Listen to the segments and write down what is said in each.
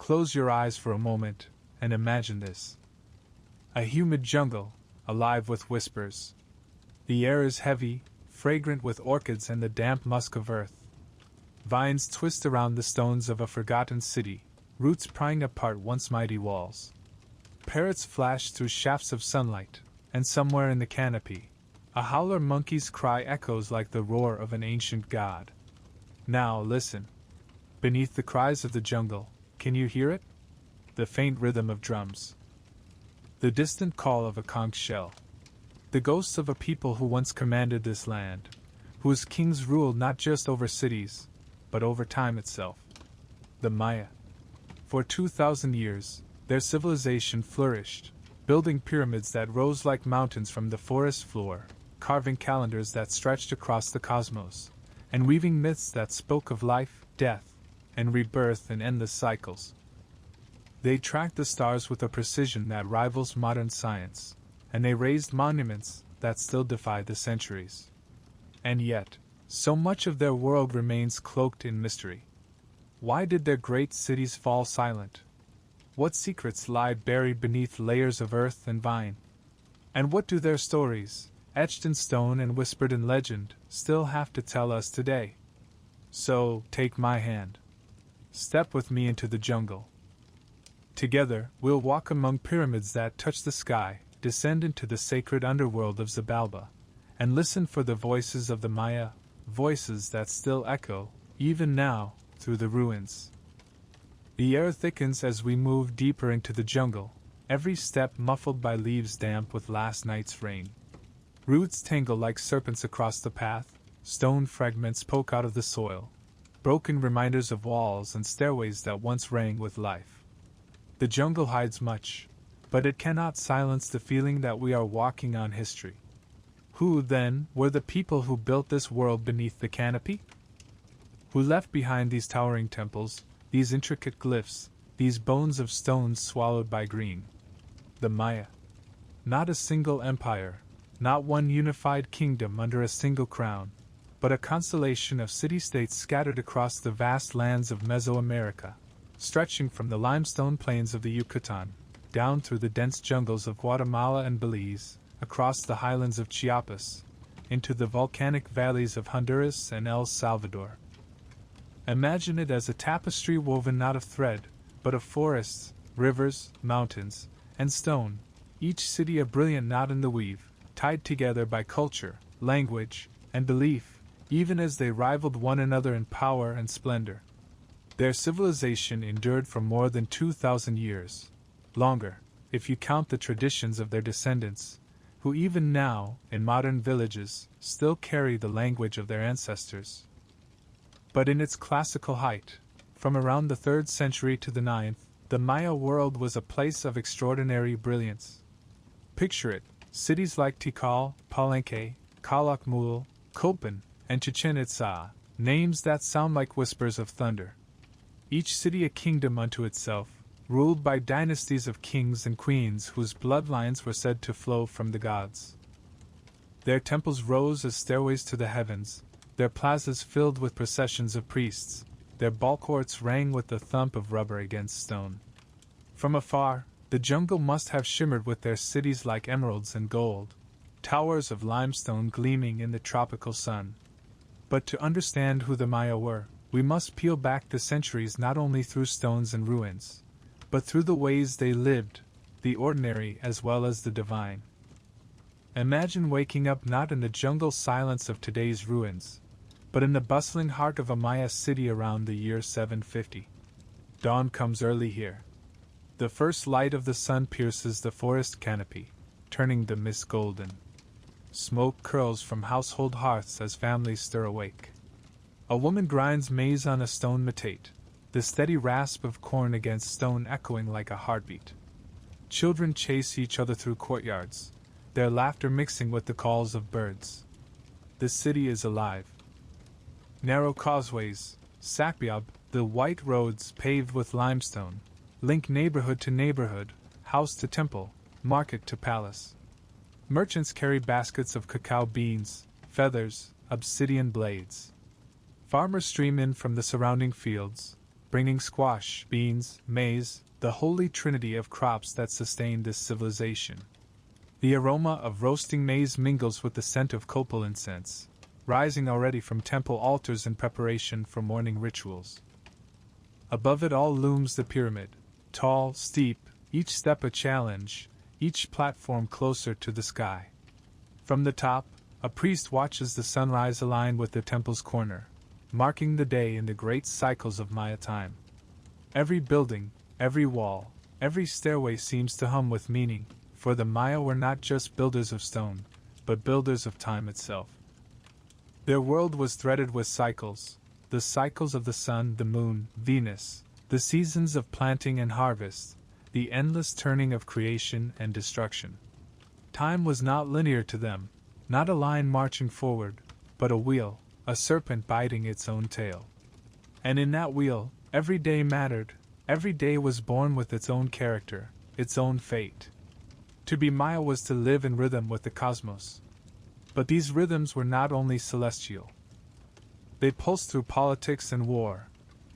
Close your eyes for a moment, and imagine this. A humid jungle, alive with whispers. The air is heavy, fragrant with orchids and the damp musk of earth. Vines twist around the stones of a forgotten city, roots prying apart once mighty walls. Parrots flash through shafts of sunlight, and somewhere in the canopy, a howler monkey's cry echoes like the roar of an ancient god. Now listen. Beneath the cries of the jungle, can you hear it? The faint rhythm of drums. The distant call of a conch shell. The ghosts of a people who once commanded this land, whose kings ruled not just over cities, but over time itself. The Maya. For 2,000 years, their civilization flourished, building pyramids that rose like mountains from the forest floor, carving calendars that stretched across the cosmos, and weaving myths that spoke of life, death, and rebirth in endless cycles. They tracked the stars with a precision that rivals modern science, and they raised monuments that still defy the centuries. And yet, so much of their world remains cloaked in mystery. Why did their great cities fall silent? What secrets lie buried beneath layers of earth and vine? And what do their stories, etched in stone and whispered in legend, still have to tell us today? So, take my hand. Step with me into the jungle. Together, we'll walk among pyramids that touch the sky, descend into the sacred underworld of Xibalba, and listen for the voices of the Maya, voices that still echo, even now, through the ruins. The air thickens as we move deeper into the jungle, every step muffled by leaves damp with last night's rain. Roots tangle like serpents across the path, stone fragments poke out of the soil, broken reminders of walls and stairways that once rang with life. The jungle hides much, but it cannot silence the feeling that we are walking on history. Who, then, were the people who built this world beneath the canopy? Who left behind these towering temples, these intricate glyphs, these bones of stones swallowed by green? The Maya. Not a single empire, not one unified kingdom under a single crown, but a constellation of city-states scattered across the vast lands of Mesoamerica, stretching from the limestone plains of the Yucatan, down through the dense jungles of Guatemala and Belize, across the highlands of Chiapas, into the volcanic valleys of Honduras and El Salvador. Imagine it as a tapestry woven not of thread, but of forests, rivers, mountains, and stone, each city a brilliant knot in the weave, tied together by culture, language, and belief, even as they rivaled one another in power and splendor. Their civilization endured for more than 2,000 years, longer, if you count the traditions of their descendants, who even now, in modern villages, still carry the language of their ancestors. But in its classical height, from around the 3rd century to the 9th, the Maya world was a place of extraordinary brilliance. Picture it, cities like Tikal, Palenque, Calakmul, Copan, and Chichén Itzá, names that sound like whispers of thunder. Each city a kingdom unto itself, ruled by dynasties of kings and queens whose bloodlines were said to flow from the gods. Their temples rose as stairways to the heavens, their plazas filled with processions of priests, their ball courts rang with the thump of rubber against stone. From afar, the jungle must have shimmered with their cities like emeralds and gold, towers of limestone gleaming in the tropical sun. But to understand who the Maya were, we must peel back the centuries not only through stones and ruins, but through the ways they lived, the ordinary as well as the divine. Imagine waking up not in the jungle silence of today's ruins, but in the bustling heart of a Maya city around the year 750. Dawn comes early here. The first light of the sun pierces the forest canopy, turning the mist golden. Smoke curls from household hearths as families stir awake. A woman grinds maize on a stone metate, the steady rasp of corn against stone echoing like a heartbeat. Children chase each other through courtyards, their laughter mixing with the calls of birds. The city is alive. Narrow causeways, sakyab, the white roads paved with limestone, link neighborhood to neighborhood, house to temple, market to palace. Merchants carry baskets of cacao beans, feathers, obsidian blades. Farmers stream in from the surrounding fields, bringing squash, beans, maize, the holy trinity of crops that sustained this civilization. The aroma of roasting maize mingles with the scent of copal incense, rising already from temple altars in preparation for morning rituals. Above it all looms the pyramid, tall, steep, each step a challenge, each platform closer to the sky. From the top, a priest watches the sunrise align with the temple's corner, marking the day in the great cycles of Maya time. Every building, every wall, every stairway seems to hum with meaning, for the Maya were not just builders of stone, but builders of time itself. Their world was threaded with cycles, the cycles of the sun, the moon, Venus, the seasons of planting and harvest, the endless turning of creation and destruction. Time was not linear to them, not a line marching forward, but a wheel, a serpent biting its own tail. And in that wheel, every day mattered, every day was born with its own character, its own fate. To be Maya was to live in rhythm with the cosmos. But these rhythms were not only celestial. They pulsed through politics and war,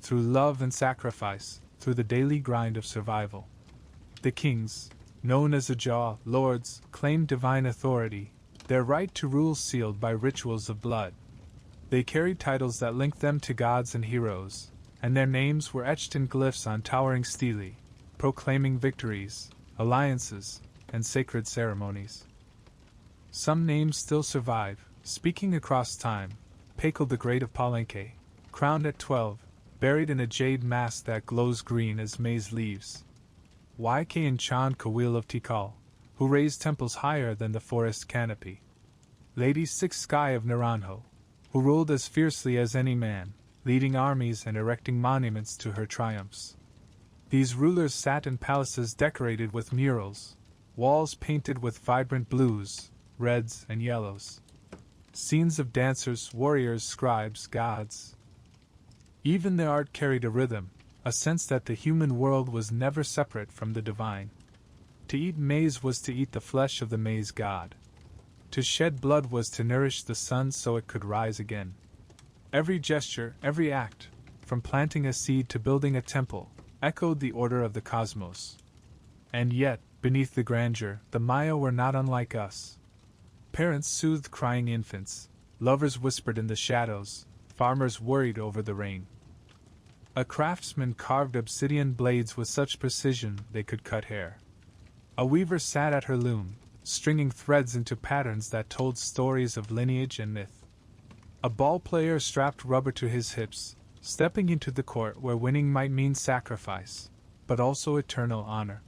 through love and sacrifice, through the daily grind of survival. The kings, known as Ajah, lords, claimed divine authority, their right to rule sealed by rituals of blood. They carried titles that linked them to gods and heroes, and their names were etched in glyphs on towering stelae, proclaiming victories, alliances, and sacred ceremonies. Some names still survive, speaking across time. Pakal the Great of Palenque, crowned at 12, buried in a jade mask that glows green as maize leaves. YK and Chand Kawil of Tikal, who raised temples higher than the forest canopy. Lady Six Sky of Naranjo, who ruled as fiercely as any man, leading armies and erecting monuments to her triumphs. These rulers sat in palaces decorated with murals, walls painted with vibrant blues, reds, and yellows. Scenes of dancers, warriors, scribes, gods. Even their art carried a rhythm, a sense that the human world was never separate from the divine. To eat maize was to eat the flesh of the maize god. To shed blood was to nourish the sun so it could rise again. Every gesture, every act, from planting a seed to building a temple, echoed the order of the cosmos. And yet, beneath the grandeur, the Maya were not unlike us. Parents soothed crying infants, lovers whispered in the shadows, farmers worried over the rain. A craftsman carved obsidian blades with such precision they could cut hair. A weaver sat at her loom, stringing threads into patterns that told stories of lineage and myth. A ball player strapped rubber to his hips, stepping into the court where winning might mean sacrifice, but also eternal honor.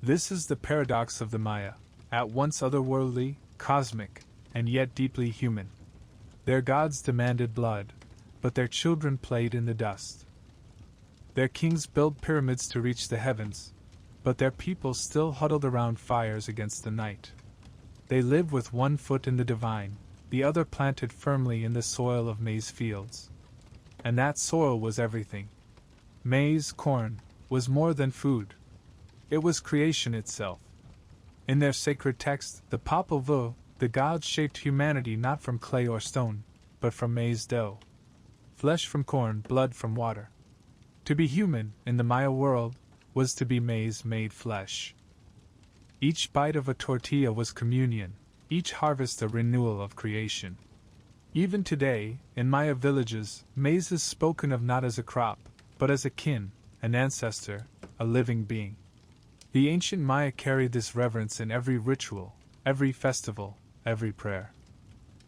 This is the paradox of the Maya, at once otherworldly, cosmic, and yet deeply human. Their gods demanded blood, but their children played in the dust. Their kings built pyramids to reach the heavens, but their people still huddled around fires against the night. They lived with one foot in the divine, the other planted firmly in the soil of maize fields. And that soil was everything. Maize, corn, was more than food. It was creation itself. In their sacred text, the Popol Vuh, the gods shaped humanity not from clay or stone, but from maize dough. Flesh from corn, blood from water. To be human, in the Maya world, was to be maize made flesh. Each bite of a tortilla was communion, each harvest a renewal of creation. Even today, in Maya villages, maize is spoken of not as a crop, but as a kin, an ancestor, a living being. The ancient Maya carried this reverence in every ritual, every festival, every prayer.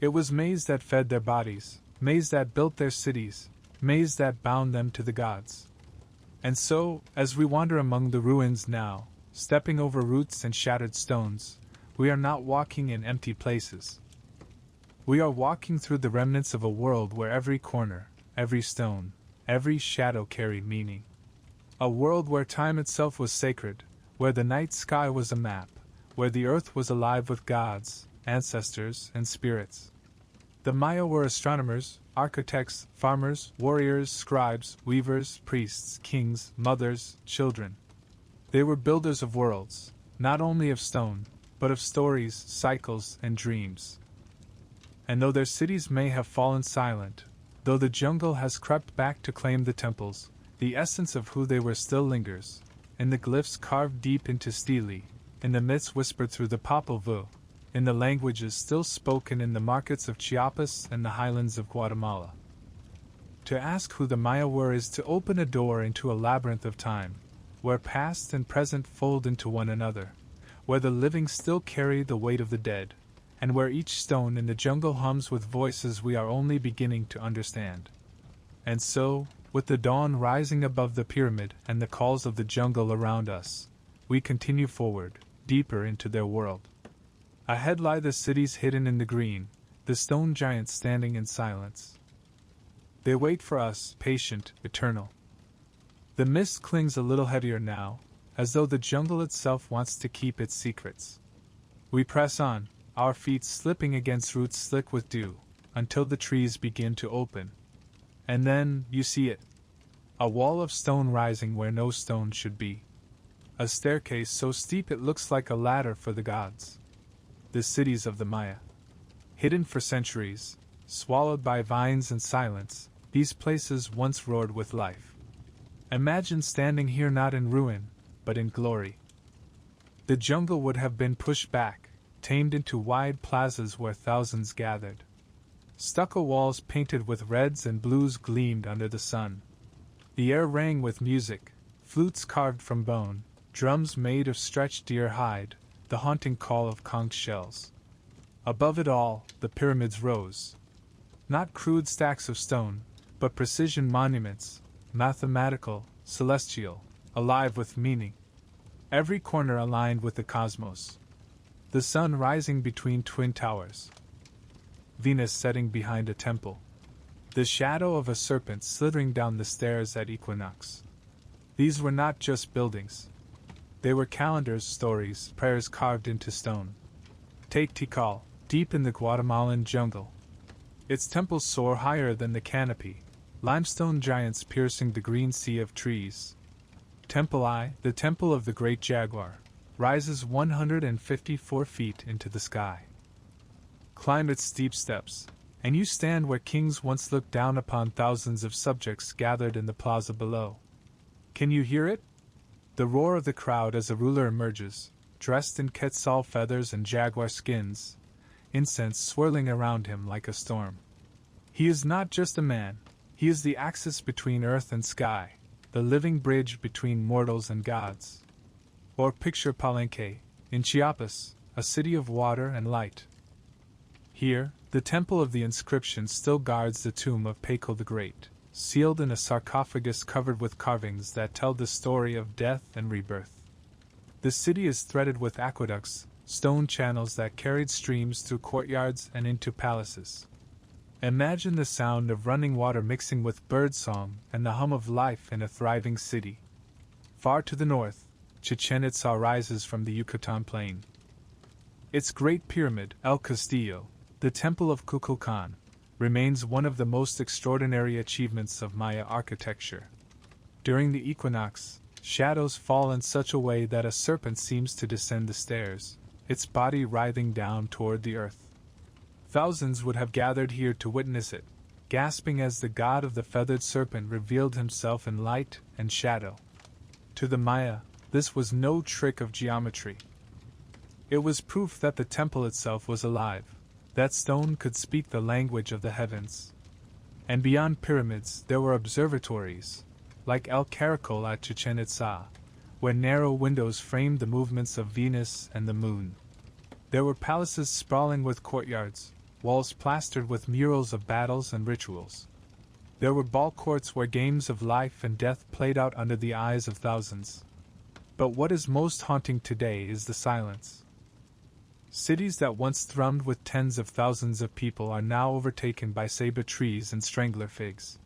It was maize that fed their bodies, maize that built their cities, maize that bound them to the gods. And so, as we wander among the ruins now, stepping over roots and shattered stones, we are not walking in empty places. We are walking through the remnants of a world where every corner, every stone, every shadow carried meaning. A world where time itself was sacred, where the night sky was a map, where the earth was alive with gods, ancestors, and spirits. The Maya were astronomers, architects, farmers, warriors, scribes, weavers, priests, kings, mothers, children. They were builders of worlds, not only of stone, but of stories, cycles, and dreams. And though their cities may have fallen silent, though the jungle has crept back to claim the temples, The essence of who they were still lingers, in the glyphs carved deep into stele, in the myths whispered through the Popol Vuh, in the languages still spoken in the markets of Chiapas and the highlands of Guatemala. To ask who the Maya were is to open a door into a labyrinth of time, where past and present fold into one another, where the living still carry the weight of the dead, and where each stone in the jungle hums with voices we are only beginning to understand. And so, with the dawn rising above the pyramid and the calls of the jungle around us, we continue forward, deeper into their world. Ahead lie the cities hidden in the green, the stone giants standing in silence. They wait for us, patient, eternal. The mist clings a little heavier now, as though the jungle itself wants to keep its secrets. We press on, our feet slipping against roots slick with dew, until the trees begin to open. And then, you see it. A wall of stone rising where no stone should be. A staircase so steep it looks like a ladder for the gods. The cities of the Maya. Hidden for centuries, swallowed by vines and silence, these places once roared with life. Imagine standing here not in ruin, but in glory. The jungle would have been pushed back, tamed into wide plazas where thousands gathered. Stucco walls painted with reds and blues gleamed under the sun. The air rang with music, flutes carved from bone, drums made of stretched deer hide, the haunting call of conch shells. Above it all, the pyramids rose. Not crude stacks of stone, but precision monuments, mathematical, celestial, alive with meaning. Every corner aligned with the cosmos. The sun rising between twin towers. Venus setting behind a temple. The shadow of a serpent slithering down the stairs at equinox. These were not just buildings. They were calendars, stories, prayers carved into stone. Take Tikal, deep in the Guatemalan jungle. Its temples soar higher than the canopy, limestone giants piercing the green sea of trees. Temple I, the temple of the great jaguar, rises 154 feet into the sky. Climb its steep steps, and you stand where kings once looked down upon thousands of subjects gathered in the plaza below. Can you hear it? The roar of the crowd as a ruler emerges, dressed in quetzal feathers and jaguar skins, incense swirling around him like a storm. He is not just a man, he is the axis between earth and sky, the living bridge between mortals and gods. Or picture Palenque, in Chiapas, a city of water and light. Here, the temple of the inscription still guards the tomb of Paco the Great, sealed in a sarcophagus covered with carvings that tell the story of death and rebirth. The city is threaded with aqueducts, stone channels that carried streams through courtyards and into palaces. Imagine the sound of running water mixing with birdsong and the hum of life in a thriving city. Far to the north, Chichén Itzá rises from the Yucatan plain. Its great pyramid, El Castillo, the Temple of Kukulkan, remains one of the most extraordinary achievements of Maya architecture. During the equinox, shadows fall in such a way that a serpent seems to descend the stairs, its body writhing down toward the earth. Thousands would have gathered here to witness it, gasping as the god of the feathered serpent revealed himself in light and shadow. To the Maya, this was no trick of geometry. It was proof that the temple itself was alive, that stone could speak the language of the heavens. And beyond pyramids there were observatories, like El Caracol at Chichén Itzá, where narrow windows framed the movements of Venus and the moon. There were palaces sprawling with courtyards, walls plastered with murals of battles and rituals. There were ball courts where games of life and death played out under the eyes of thousands. But what is most haunting today is the silence. Cities that once thrummed with tens of thousands of people are now overtaken by ceiba trees and strangler figs.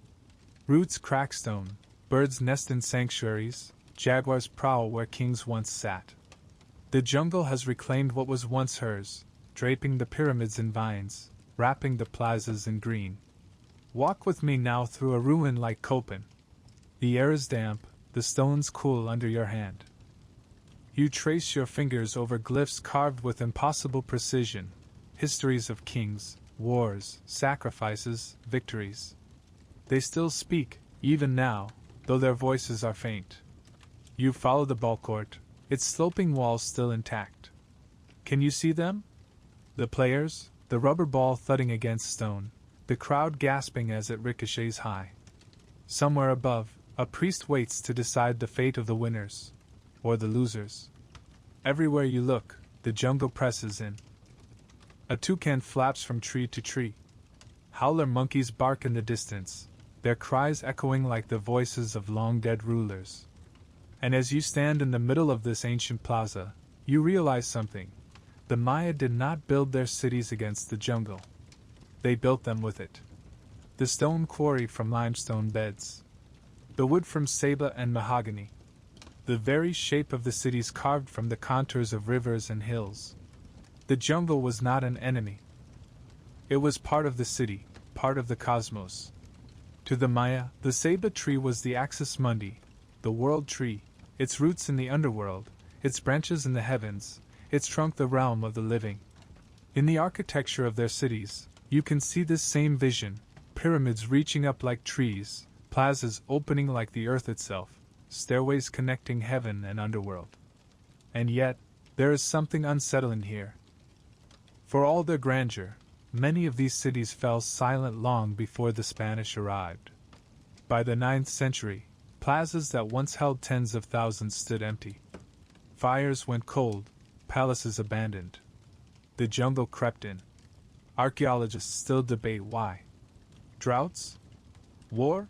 Roots crack stone, birds nest in sanctuaries, jaguars prowl where kings once sat. The jungle has reclaimed what was once hers, draping the pyramids in vines, wrapping the plazas in green. Walk with me now through a ruin like Copan. The air is damp, the stones cool under your hand. You trace your fingers over glyphs carved with impossible precision, histories of kings, wars, sacrifices, victories. They still speak, even now, though their voices are faint. You follow the ball court, its sloping walls still intact. Can you see them? The players, the rubber ball thudding against stone, the crowd gasping as it ricochets high. Somewhere above, a priest waits to decide the fate of the winners, or the losers. Everywhere you look, the jungle presses in. A toucan flaps from tree to tree. Howler monkeys bark in the distance, their cries echoing like the voices of long-dead rulers. And as you stand in the middle of this ancient plaza, you realize something. The Maya did not build their cities against the jungle. They built them with it. The stone quarry from limestone beds. The wood from ceiba and mahogany. The very shape of the cities carved from the contours of rivers and hills. The jungle was not an enemy. It was part of the city, part of the cosmos. To the Maya, the ceiba tree was the axis mundi, the world tree, its roots in the underworld, its branches in the heavens, its trunk the realm of the living. In the architecture of their cities, you can see this same vision, pyramids reaching up like trees, plazas opening like the earth itself, stairways connecting heaven and underworld. And yet, there is something unsettling here. For all their grandeur, many of these cities fell silent long before the Spanish arrived. By the 9th century, plazas that once held tens of thousands stood empty. Fires went cold, palaces abandoned. The jungle crept in. Archaeologists still debate why. Droughts? War?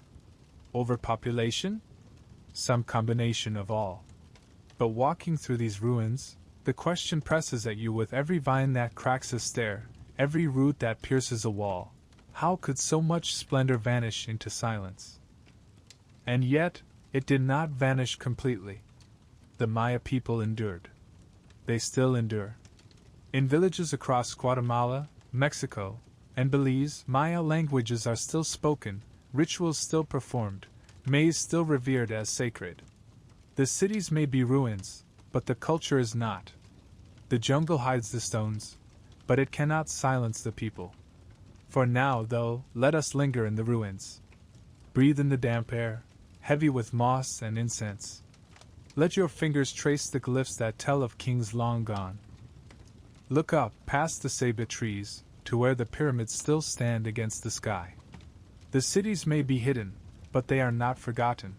Overpopulation? Some combination of all. But walking through these ruins, the question presses at you with every vine that cracks a stair, every root that pierces a wall. How could so much splendor vanish into silence? And yet, it did not vanish completely. The Maya people endured. They still endure. In villages across Guatemala, Mexico, and Belize, Maya languages are still spoken, rituals still performed, maize still revered as sacred. The cities may be ruins, but the culture is not. The jungle hides the stones, but it cannot silence the people. For now, though, let us linger in the ruins. Breathe in the damp air, heavy with moss and incense. Let your fingers trace the glyphs that tell of kings long gone. Look up, past the ceiba trees, to where the pyramids still stand against the sky. The cities may be hidden, but they are not forgotten.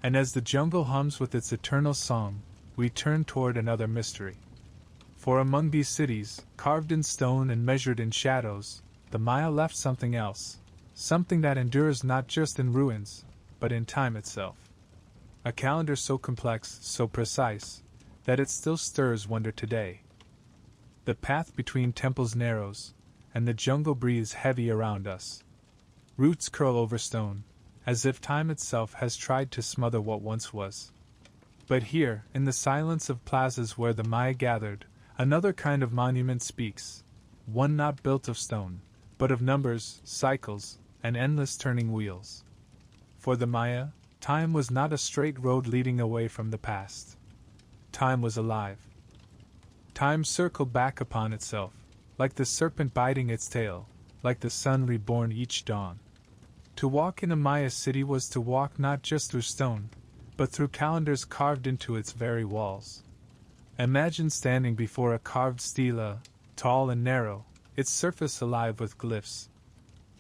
And as the jungle hums with its eternal song, we turn toward another mystery. For among these cities, carved in stone and measured in shadows, the Maya left something else, something that endures not just in ruins, but in time itself. A calendar so complex, so precise, that it still stirs wonder today. The path between temples narrows, and the jungle breathes heavy around us. Roots curl over stone, as if time itself has tried to smother what once was. But here, in the silence of plazas where the Maya gathered, another kind of monument speaks, one not built of stone, but of numbers, cycles, and endless turning wheels. For the Maya, time was not a straight road leading away from the past. Time was alive. Time circled back upon itself, like the serpent biting its tail, like the sun reborn each dawn. To walk in a Maya city was to walk not just through stone, but through calendars carved into its very walls. Imagine standing before a carved stela, tall and narrow, its surface alive with glyphs.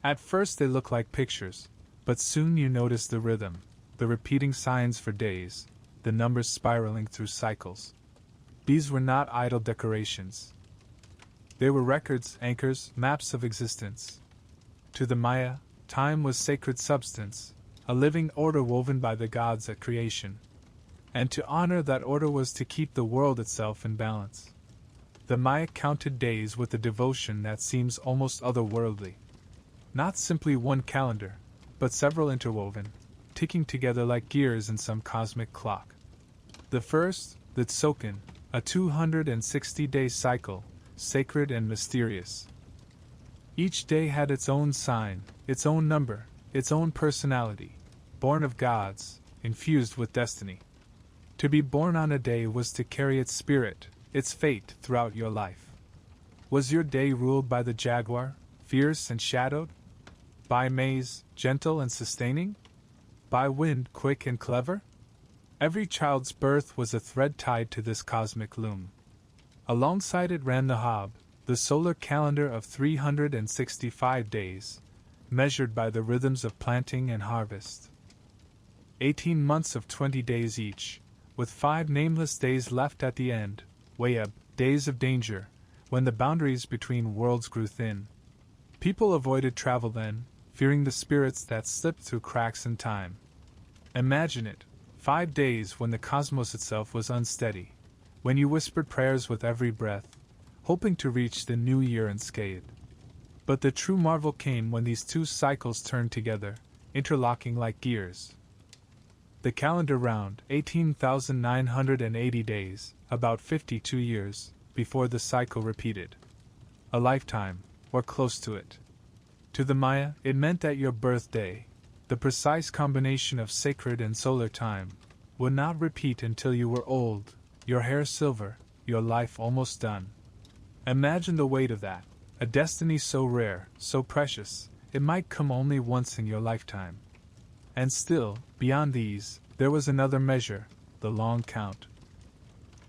At first they look like pictures, but soon you notice the rhythm, the repeating signs for days, the numbers spiraling through cycles. These were not idle decorations. They were records, anchors, maps of existence. To the Maya, time was sacred substance, a living order woven by the gods at creation. And to honor that order was to keep the world itself in balance. The Maya counted days with a devotion that seems almost otherworldly. Not simply one calendar, but several interwoven, ticking together like gears in some cosmic clock. The first, the Tzolk'in, a 260-day cycle, sacred and mysterious. Each day had its own sign, its own number, its own personality, born of gods, infused with destiny. To be born on a day was to carry its spirit, its fate throughout your life. Was your day ruled by the jaguar, fierce and shadowed? By maize, gentle and sustaining? by wind, quick and clever? Every child's birth was a thread tied to this cosmic loom. Alongside it ran the Hob, the solar calendar of 365 days, measured by the rhythms of planting and harvest. 18 months of 20 days each, with 5 nameless days left at the end, Wayeb, days of danger, when the boundaries between worlds grew thin. People avoided travel then, fearing the spirits that slipped through cracks in time. Imagine it, 5 days when the cosmos itself was unsteady, when you whispered prayers with every breath, hoping to reach the new year unscathed. But the true marvel came when these 2 cycles turned together, interlocking like gears. The calendar round, 18,980 days, about 52 years, before the cycle repeated. A lifetime, or close to it. To the Maya, it meant that your birthday, the precise combination of sacred and solar time, would not repeat until you were old, your hair silver, your life almost done. Imagine the weight of that, a destiny so rare, so precious, it might come only once in your lifetime. And still, beyond these, there was another measure, the long count.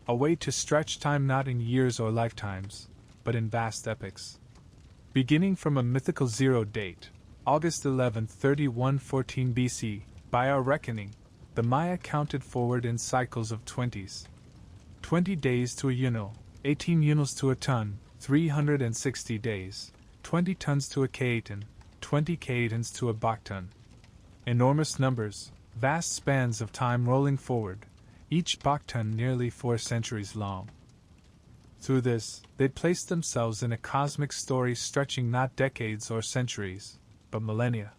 A way to stretch time not in years or lifetimes, but in vast epochs. Beginning from a mythical zero date, August 11, 3114 BC, by our reckoning, the Maya counted forward in cycles of 20s. 20 days to a yunal, 18 yunals to a ton, 360 days, 20 tons to a kaetan, 20 kaetans to a baktan. Enormous numbers, vast spans of time rolling forward, each baktan nearly 4 centuries long. Through this, they placed themselves in a cosmic story stretching not decades or centuries, but millennia.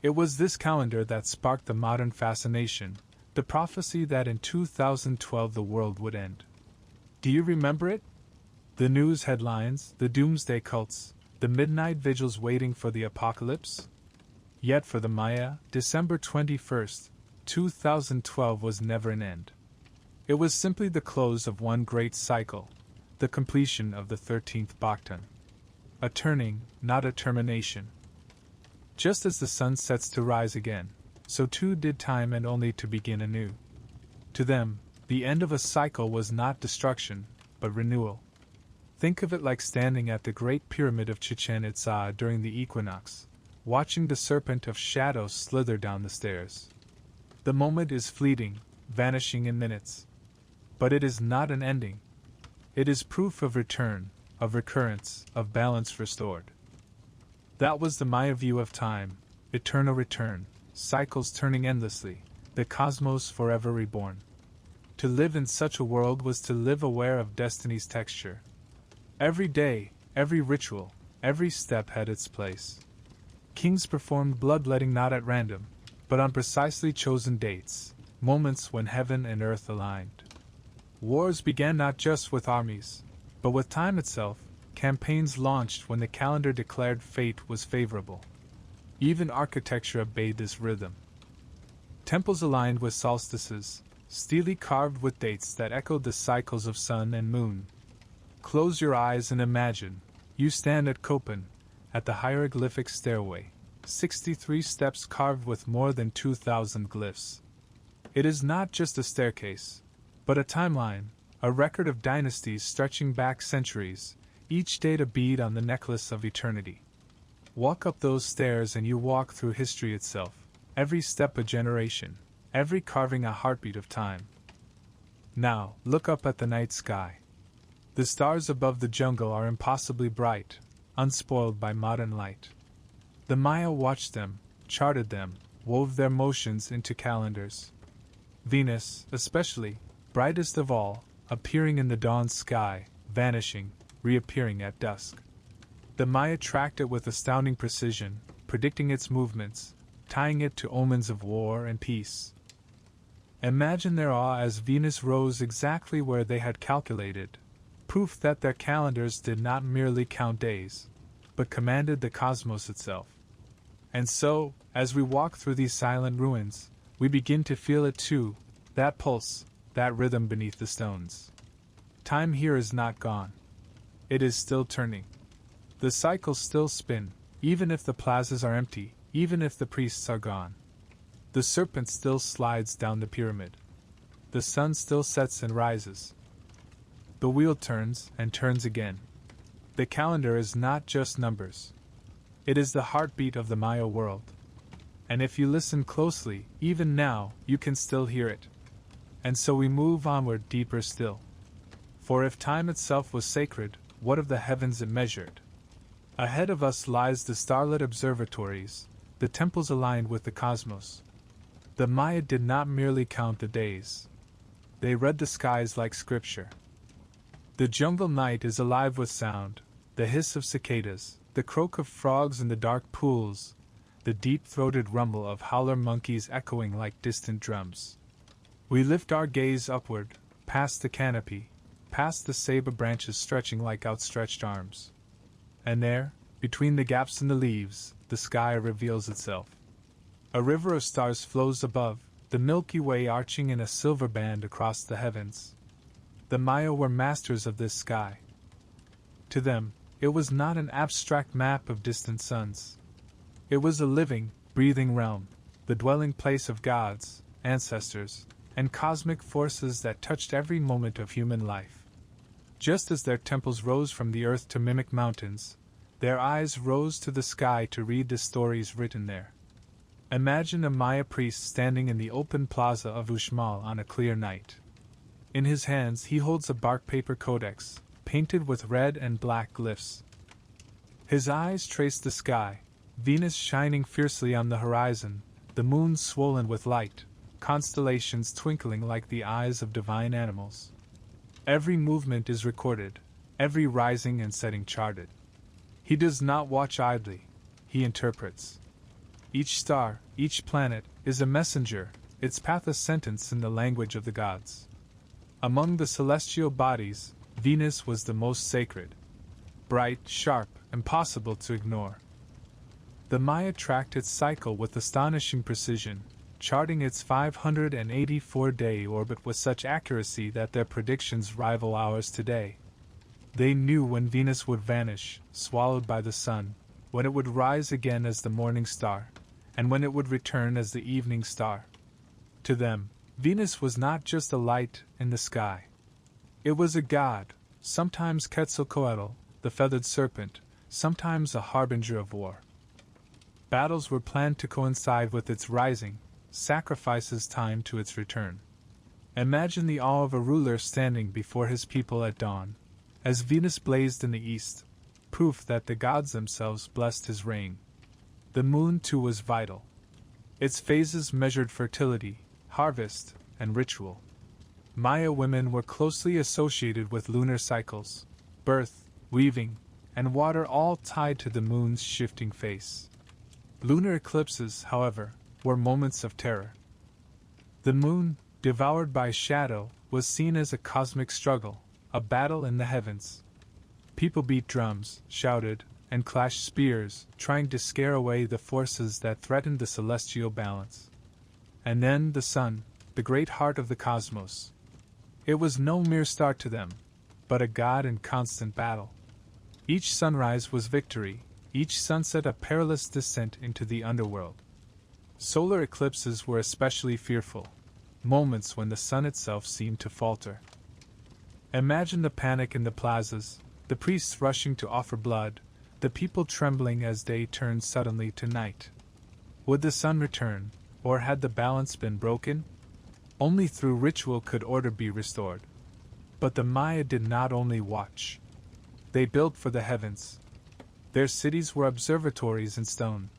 It was this calendar that sparked the modern fascination, the prophecy that in 2012 the world would end. Do you remember it? The news headlines, the doomsday cults, the midnight vigils waiting for the apocalypse? Yet for the Maya, December 21st, 2012 was never an end. It was simply the close of one great cycle, the completion of the 13th Baktan. A turning, not a termination. Just as the sun sets to rise again, so too did time and only to begin anew. To them, the end of a cycle was not destruction, but renewal. Think of it like standing at the Great Pyramid of Chichén Itzá during the equinox, watching the serpent of shadows slither down the stairs. The moment is fleeting, vanishing in minutes. But it is not an ending. It is proof of return, of recurrence, of balance restored. That was the Maya view of time, eternal return, cycles turning endlessly, the cosmos forever reborn. To live in such a world was to live aware of destiny's texture. Every day, every ritual, every step had its place. Kings performed bloodletting not at random, but on precisely chosen dates, moments when heaven and earth aligned. Wars began not just with armies, but with time itself. Campaigns launched when the calendar declared fate was favorable. Even architecture obeyed this rhythm. Temples aligned with solstices, steely carved with dates that echoed the cycles of sun and moon. Close your eyes and imagine, you stand at Köpen, at the hieroglyphic stairway, 63 steps carved with more than 2,000 glyphs. It is not just a staircase, but a timeline, a record of dynasties stretching back centuries, each date a bead on the necklace of eternity. Walk up those stairs and you walk through history itself, every step a generation, every carving a heartbeat of time. Now, look up at the night sky. The stars above the jungle are impossibly bright, unspoiled by modern light. The Maya watched them, charted them, wove their motions into calendars. Venus, especially, brightest of all, appearing in the dawn sky, vanishing, reappearing at dusk. The Maya tracked it with astounding precision, predicting its movements, tying it to omens of war and peace. Imagine their awe as Venus rose exactly where they had calculated, proof that their calendars did not merely count days, but commanded the cosmos itself. And so, as we walk through these silent ruins, we begin to feel it too, that pulse, that rhythm beneath the stones. Time here is not gone. It is still turning. The cycles still spin, even if the plazas are empty, even if the priests are gone. The serpent still slides down the pyramid. The sun still sets and rises. The wheel turns and turns again. The calendar is not just numbers. It is the heartbeat of the Maya world. And if you listen closely, even now, you can still hear it. And so we move onward deeper still. For if time itself was sacred, what of the heavens it measured? Ahead of us lies the starlit observatories, the temples aligned with the cosmos. The Maya did not merely count the days. They read the skies like scripture. The jungle night is alive with sound, the hiss of cicadas, the croak of frogs in the dark pools, the deep-throated rumble of howler monkeys echoing like distant drums. We lift our gaze upward, past the canopy, past the ceiba branches stretching like outstretched arms. And there, between the gaps in the leaves, the sky reveals itself. A river of stars flows above, the Milky Way arching in a silver band across the heavens. The Maya were masters of this sky. To them, it was not an abstract map of distant suns. It was a living, breathing realm, the dwelling place of gods, ancestors, and cosmic forces that touched every moment of human life. Just as their temples rose from the earth to mimic mountains, their eyes rose to the sky to read the stories written there. Imagine a Maya priest standing in the open plaza of Uxmal on a clear night. In his hands he holds a bark paper codex, painted with red and black glyphs. His eyes trace the sky, Venus shining fiercely on the horizon, the moon swollen with light, constellations twinkling like the eyes of divine animals. Every movement is recorded, every rising and setting charted. He does not watch idly, he interprets. Each star, each planet, is a messenger, its path a sentence in the language of the gods. Among the celestial bodies, Venus was the most sacred. Bright, sharp, impossible to ignore. The Maya tracked its cycle with astonishing precision, charting its 584-day orbit with such accuracy that their predictions rival ours today. They knew when Venus would vanish, swallowed by the sun, when it would rise again as the morning star, and when it would return as the evening star. To them, Venus was not just a light in the sky. It was a god, sometimes Quetzalcoatl, the feathered serpent, sometimes a harbinger of war. Battles were planned to coincide with its rising, sacrifices timed to its return. Imagine the awe of a ruler standing before his people at dawn, as Venus blazed in the east, proof that the gods themselves blessed his reign. The moon too was vital. Its phases measured fertility, harvest, and ritual. Maya women were closely associated with lunar cycles, birth, weaving, and water, all tied to the moon's shifting face. Lunar eclipses, however, were moments of terror. The moon, devoured by shadow, was seen as a cosmic struggle, a battle in the heavens. People beat drums, shouted, and clashed spears, trying to scare away the forces that threatened the celestial balance. And then the sun, the great heart of the cosmos. It was no mere star to them, but a god in constant battle. Each sunrise was victory, each sunset a perilous descent into the underworld. Solar eclipses were especially fearful, moments when the sun itself seemed to falter. Imagine the panic in the plazas, the priests rushing to offer blood, the people trembling as day turned suddenly to night. Would the sun return, or had the balance been broken? Only through ritual could order be restored. But the Maya did not only watch. They built for the heavens. Their cities were observatories in stone.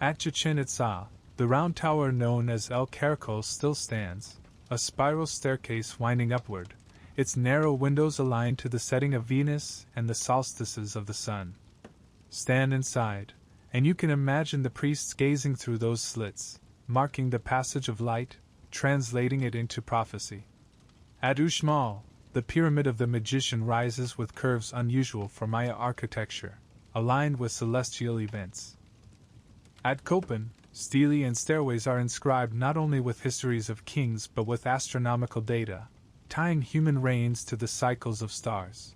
At Chichén Itzá, the round tower known as El Caracol still stands, a spiral staircase winding upward, its narrow windows aligned to the setting of Venus and the solstices of the sun. Stand inside, and you can imagine the priests gazing through those slits, marking the passage of light, translating it into prophecy. At Uxmal, the pyramid of the magician rises with curves unusual for Maya architecture, aligned with celestial events. At Copan, stelae and stairways are inscribed not only with histories of kings but with astronomical data, tying human reigns to the cycles of stars.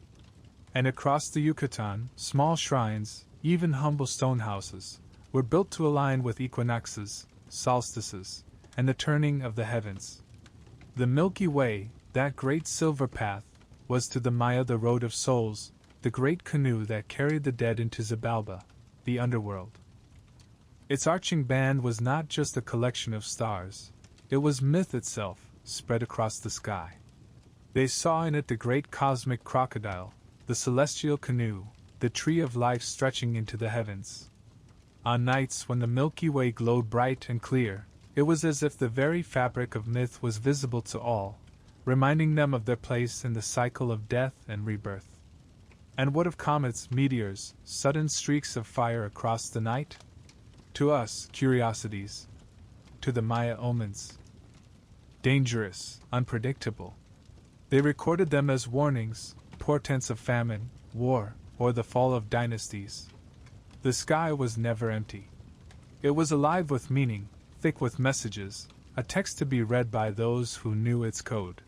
And across the Yucatan, small shrines, even humble stone houses, were built to align with equinoxes, solstices, and the turning of the heavens. The Milky Way, that great silver path, was to the Maya the road of souls, the great canoe that carried the dead into Xibalba, the underworld. Its arching band was not just a collection of stars, it was myth itself, spread across the sky. They saw in it the great cosmic crocodile, the celestial canoe, the tree of life stretching into the heavens. On nights when the Milky Way glowed bright and clear, it was as if the very fabric of myth was visible to all, reminding them of their place in the cycle of death and rebirth. And what of comets, meteors, sudden streaks of fire across the night? To us, curiosities. To the Maya, omens. Dangerous, unpredictable. They recorded them as warnings, portents of famine, war, or the fall of dynasties. The sky was never empty. It was alive with meaning, thick with messages, a text to be read by those who knew its code.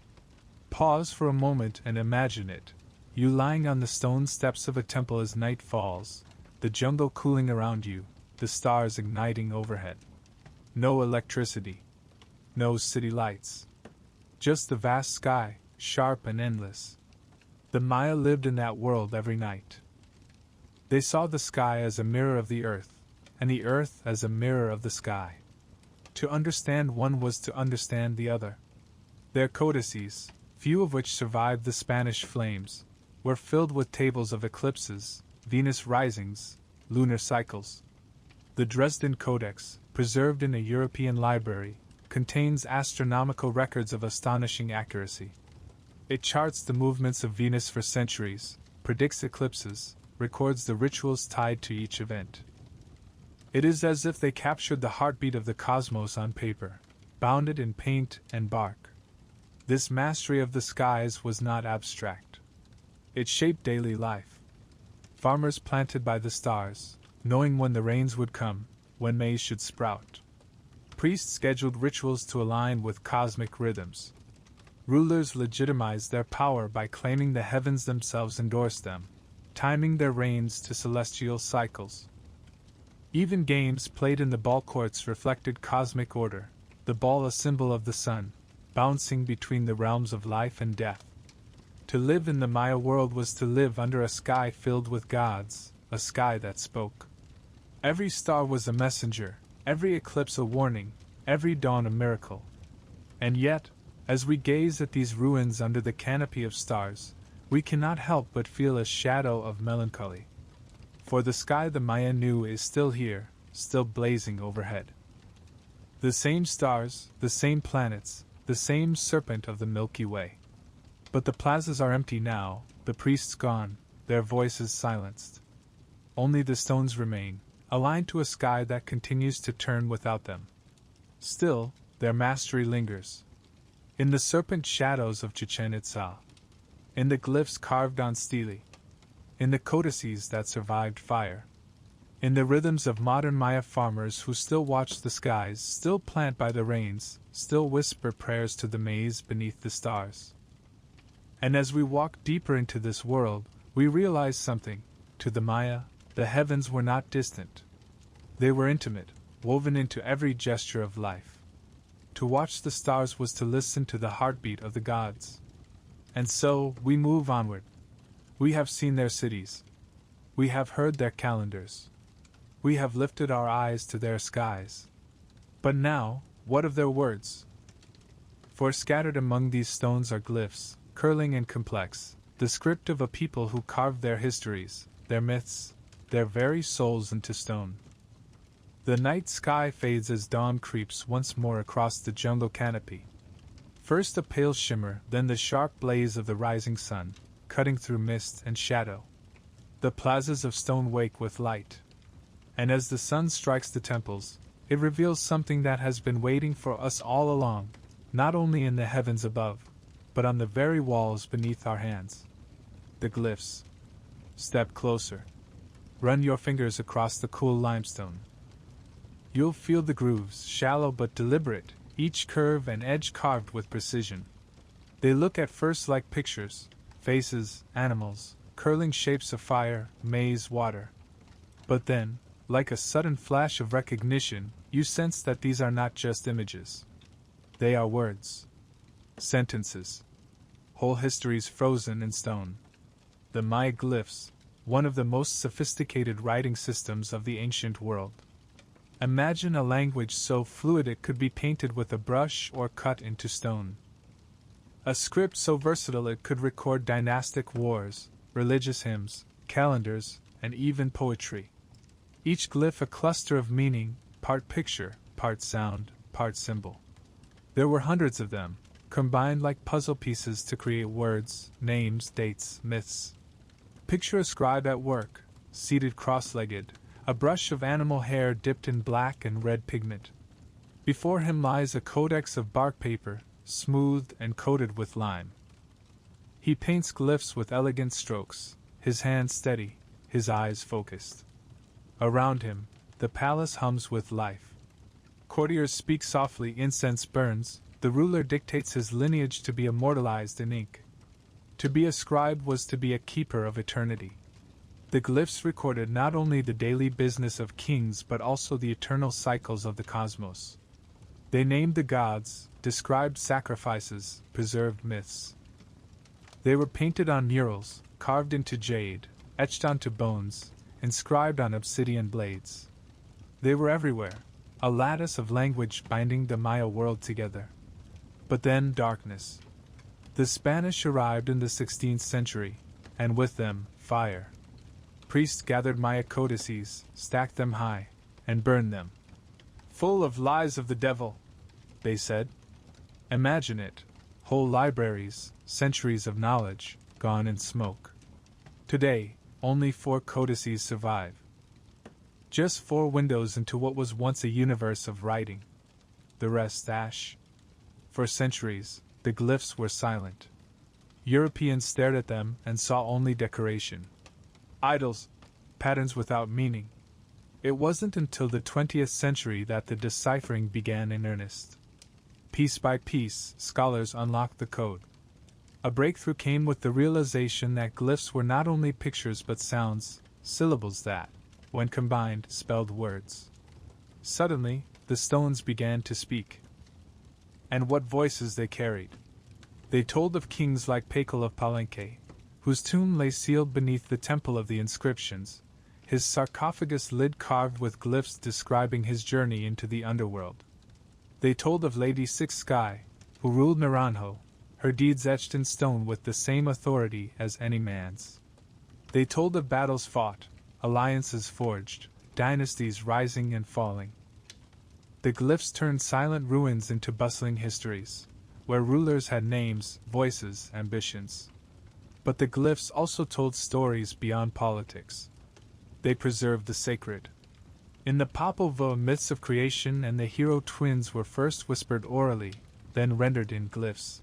Pause for a moment and imagine it, you lying on the stone steps of a temple as night falls, the jungle cooling around you, the stars igniting overhead. No electricity. No city lights. Just the vast sky, sharp and endless. The Maya lived in that world every night. They saw the sky as a mirror of the earth, and the earth as a mirror of the sky. To understand one was to understand the other. Their codices, few of which survived the Spanish flames, were filled with tables of eclipses, Venus risings, lunar cycles. The Dresden Codex, preserved in a European library, contains astronomical records of astonishing accuracy. It charts the movements of Venus for centuries, predicts eclipses, records the rituals tied to each event. It is as if they captured the heartbeat of the cosmos on paper, bound it in paint and bark. This mastery of the skies was not abstract. It shaped daily life. Farmers planted by the stars, knowing when the rains would come, when maize should sprout. Priests scheduled rituals to align with cosmic rhythms. Rulers legitimized their power by claiming the heavens themselves endorsed them, timing their reigns to celestial cycles. Even games played in the ball courts reflected cosmic order, the ball a symbol of the sun, bouncing between the realms of life and death. To live in the Maya world was to live under a sky filled with gods, a sky that spoke. Every star was a messenger, every eclipse a warning, every dawn a miracle. And yet, as we gaze at these ruins under the canopy of stars, we cannot help but feel a shadow of melancholy. For the sky the Maya knew is still here, still blazing overhead. The same stars, the same planets, the same serpent of the Milky Way. But the plazas are empty now, the priests gone, their voices silenced. Only the stones remain, aligned to a sky that continues to turn without them. Still, their mastery lingers. In the serpent shadows of Chichén Itzá, in the glyphs carved on stele, in the codices that survived fire, in the rhythms of modern Maya farmers who still watch the skies, still plant by the rains, still whisper prayers to the maize beneath the stars. And as we walk deeper into this world, we realize something. To the Maya, the heavens were not distant. They were intimate, woven into every gesture of life. To watch the stars was to listen to the heartbeat of the gods. And so, we move onward. We have seen their cities. We have heard their calendars. We have lifted our eyes to their skies. But now, what of their words? For scattered among these stones are glyphs, curling and complex, the script of a people who carved their histories, their myths, their very souls into stone. The night sky fades as dawn creeps once more across the jungle canopy. First a pale shimmer, then the sharp blaze of the rising sun, cutting through mist and shadow. The plazas of stone wake with light. And as the sun strikes the temples, it reveals something that has been waiting for us all along, not only in the heavens above, but on the very walls beneath our hands. The glyphs. Step closer. Run your fingers across the cool limestone. You'll feel the grooves, shallow but deliberate, each curve and edge carved with precision. They look at first like pictures, faces, animals, curling shapes of fire, maize, water. But then, like a sudden flash of recognition, you sense that these are not just images. They are words. Sentences. Whole histories frozen in stone. The Maya glyphs, one of the most sophisticated writing systems of the ancient world. Imagine a language so fluid it could be painted with a brush or cut into stone. A script so versatile it could record dynastic wars, religious hymns, calendars, and even poetry. Each glyph a cluster of meaning, part picture, part sound, part symbol. There were hundreds of them, combined like puzzle pieces to create words, names, dates, myths. Picture a scribe at work, seated cross-legged, a brush of animal hair dipped in black and red pigment. Before him lies a codex of bark paper, smoothed and coated with lime. He paints glyphs with elegant strokes, his hands steady, his eyes focused. Around him, the palace hums with life. Courtiers speak softly, incense burns, the ruler dictates his lineage to be immortalized in ink. To be a scribe was to be a keeper of eternity. The glyphs recorded not only the daily business of kings but also the eternal cycles of the cosmos. They named the gods, described sacrifices, preserved myths. They were painted on murals, carved into jade, etched onto bones, inscribed on obsidian blades. They were everywhere, a lattice of language binding the Maya world together. But then darkness. The Spanish arrived in the 16th century, and with them, fire. Priests gathered Maya codices, stacked them high, and burned them. Full of lies of the devil, they said. Imagine it, whole libraries, centuries of knowledge, gone in smoke. Today, only 4 codices survive. Just 4 windows into what was once a universe of writing. The rest ash. For centuries, the glyphs were silent. Europeans stared at them and saw only decoration. Idols, patterns without meaning. It wasn't until the 20th century that the deciphering began in earnest. Piece by piece, scholars unlocked the code. A breakthrough came with the realization that glyphs were not only pictures but sounds, syllables that, when combined, spelled words. Suddenly, the stones began to speak. And what voices they carried! They told of kings like Pakal of Palenque, whose tomb lay sealed beneath the temple of the inscriptions, his sarcophagus lid carved with glyphs describing his journey into the underworld. They told of Lady Six Sky, who ruled Naranjo, her deeds etched in stone with the same authority as any man's. They told of battles fought, alliances forged, dynasties rising and falling. The glyphs turned silent ruins into bustling histories, where rulers had names, voices, ambitions. But the glyphs also told stories beyond politics. They preserved the sacred. In the Popol Vuh, myths of creation and the hero twins were first whispered orally, then rendered in glyphs.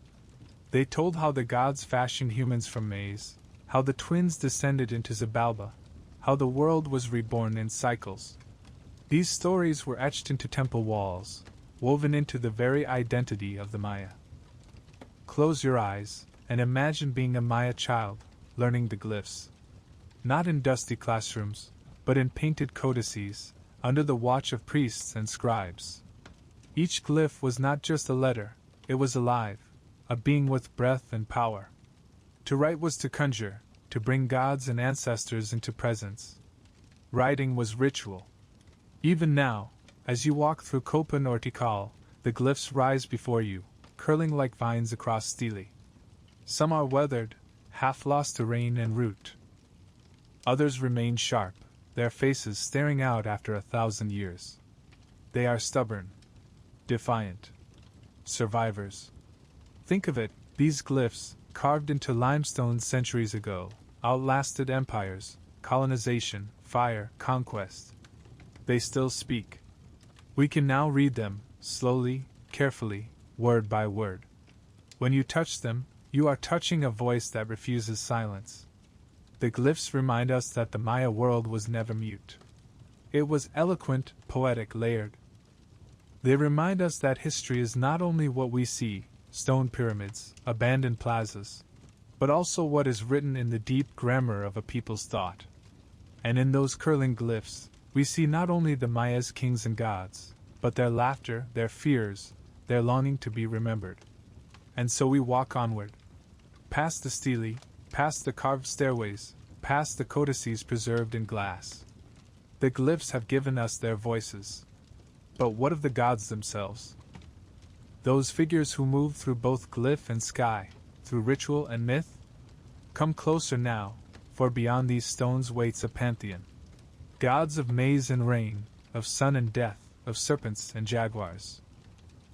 They told how the gods fashioned humans from maize, how the twins descended into Xibalba, how the world was reborn in cycles. These stories were etched into temple walls, woven into the very identity of the Maya. Close your eyes and imagine being a Maya child, learning the glyphs. Not in dusty classrooms, but in painted codices, under the watch of priests and scribes. Each glyph was not just a letter, it was alive, a being with breath and power. To write was to conjure, to bring gods and ancestors into presence. Writing was ritual. Even now, as you walk through Copan or Tikal, the glyphs rise before you, curling like vines across stele. Some are weathered, half lost to rain and root. Others remain sharp, their faces staring out after 1,000 years. They are stubborn, defiant, survivors. Think of it, these glyphs, carved into limestone centuries ago, outlasted empires, colonization, fire, conquest. They still speak. We can now read them, slowly, carefully, word by word. When you touch them, you are touching a voice that refuses silence. The glyphs remind us that the Maya world was never mute. It was eloquent, poetic, layered. They remind us that history is not only what we see, stone pyramids, abandoned plazas, but also what is written in the deep grammar of a people's thought. And in those curling glyphs, we see not only the Maya's kings and gods, but their laughter, their fears, their longing to be remembered. And so we walk onward. Past the stelae, past the carved stairways, past the codices preserved in glass. The glyphs have given us their voices. But what of the gods themselves? Those figures who move through both glyph and sky, through ritual and myth? Come closer now, for beyond these stones waits a pantheon. Gods of maize and rain, of sun and death, of serpents and jaguars.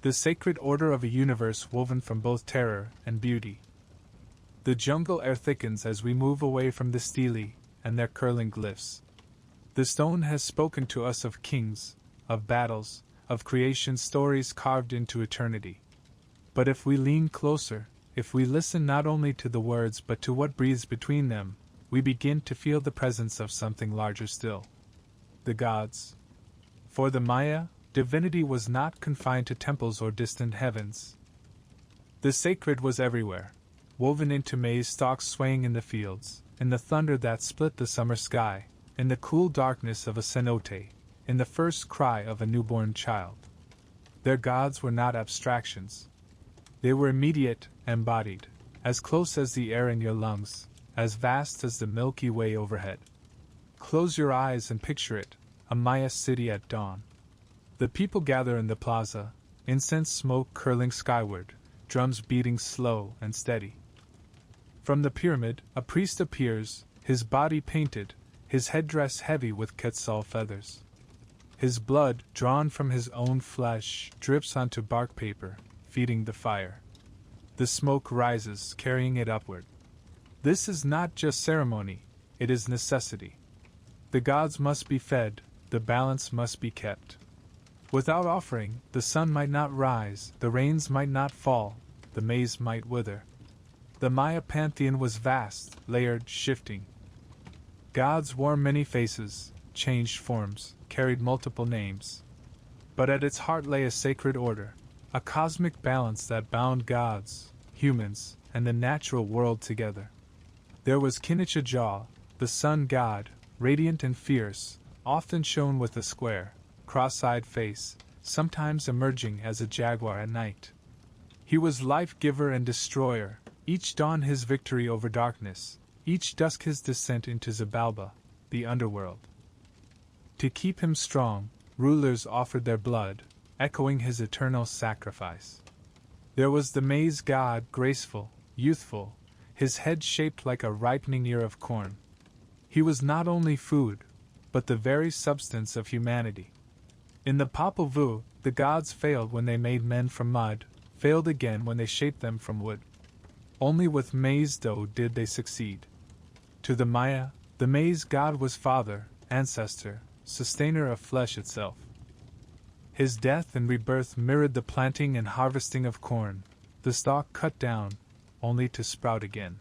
The sacred order of a universe woven from both terror and beauty. The jungle air thickens as we move away from the stelae and their curling glyphs. The stone has spoken to us of kings, of battles, of creation stories carved into eternity. But if we lean closer, if we listen not only to the words but to what breathes between them, we begin to feel the presence of something larger still. The gods. For the Maya, divinity was not confined to temples or distant heavens. The sacred was everywhere, woven into maize stalks swaying in the fields, in the thunder that split the summer sky, in the cool darkness of a cenote, in the first cry of a newborn child. Their gods were not abstractions. They were immediate, embodied, as close as the air in your lungs, as vast as the Milky Way overhead. Close your eyes and picture it, a Maya city at dawn. The people gather in the plaza, incense smoke curling skyward, drums beating slow and steady. From the pyramid, a priest appears, his body painted, his headdress heavy with quetzal feathers. His blood, drawn from his own flesh, drips onto bark paper, feeding the fire. The smoke rises, carrying it upward. This is not just ceremony, it is necessity. The gods must be fed, the balance must be kept. Without offering, the sun might not rise, the rains might not fall, the maize might wither. The Maya pantheon was vast, layered, shifting. Gods wore many faces, changed forms, carried multiple names. But at its heart lay a sacred order, a cosmic balance that bound gods, humans, and the natural world together. There was Chichén, the sun god, radiant and fierce, often shown with a square, cross-eyed face, sometimes emerging as a jaguar at night. He was life-giver and destroyer, each dawn his victory over darkness, each dusk his descent into Xibalba, the underworld. To keep him strong, rulers offered their blood, echoing his eternal sacrifice. There was the maize god, graceful, youthful, his head shaped like a ripening ear of corn. He was not only food, but the very substance of humanity. In the Popol Vuh, the gods failed when they made men from mud, failed again when they shaped them from wood. Only with maize dough did they succeed. To the Maya, the maize god was father, ancestor, sustainer of flesh itself. His death and rebirth mirrored the planting and harvesting of corn, the stalk cut down, only to sprout again.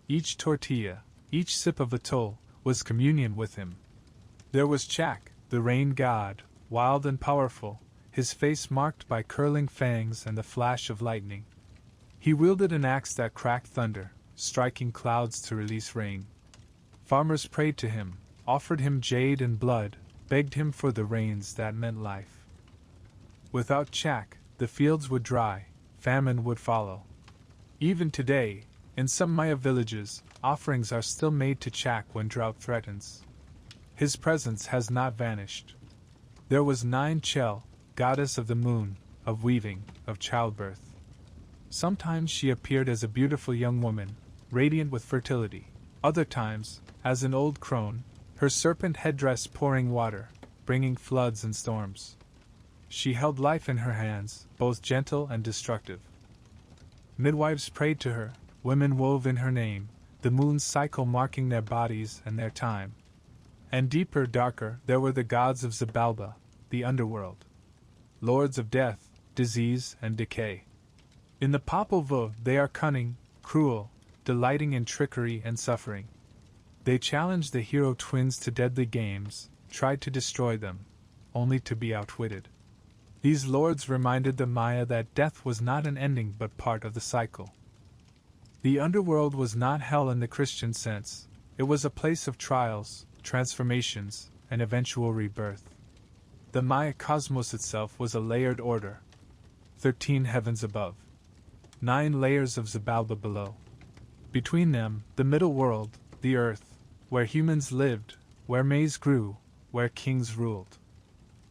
Each tortilla, each sip of atol, was communion with him. There was Chak, the rain god, wild and powerful, his face marked by curling fangs and the flash of lightning. He wielded an axe that cracked thunder, striking clouds to release rain. Farmers prayed to him, offered him jade and blood, begged him for the rains that meant life. Without Chak, the fields would dry, famine would follow. Even today, in some Maya villages, offerings are still made to Chak when drought threatens. His presence has not vanished. There was Nine Chel, goddess of the moon, of weaving, of childbirth. Sometimes she appeared as a beautiful young woman, radiant with fertility. Other times, as an old crone, her serpent headdress pouring water, bringing floods and storms. She held life in her hands, both gentle and destructive. Midwives prayed to her, women wove in her name, the moon's cycle marking their bodies and their time. And deeper, darker, there were the gods of Xibalba, the underworld. Lords of death, disease, and decay. In the Popol Vuh they are cunning, cruel, delighting in trickery and suffering. They challenged the hero twins to deadly games, tried to destroy them, only to be outwitted. These lords reminded the Maya that death was not an ending but part of the cycle. The underworld was not hell in the Christian sense, it was a place of trials, transformations, and eventual rebirth. The Maya cosmos itself was a layered order. 13 heavens above. 9 layers of Xibalba below. Between them, the middle world, the earth, where humans lived, where maize grew, where kings ruled.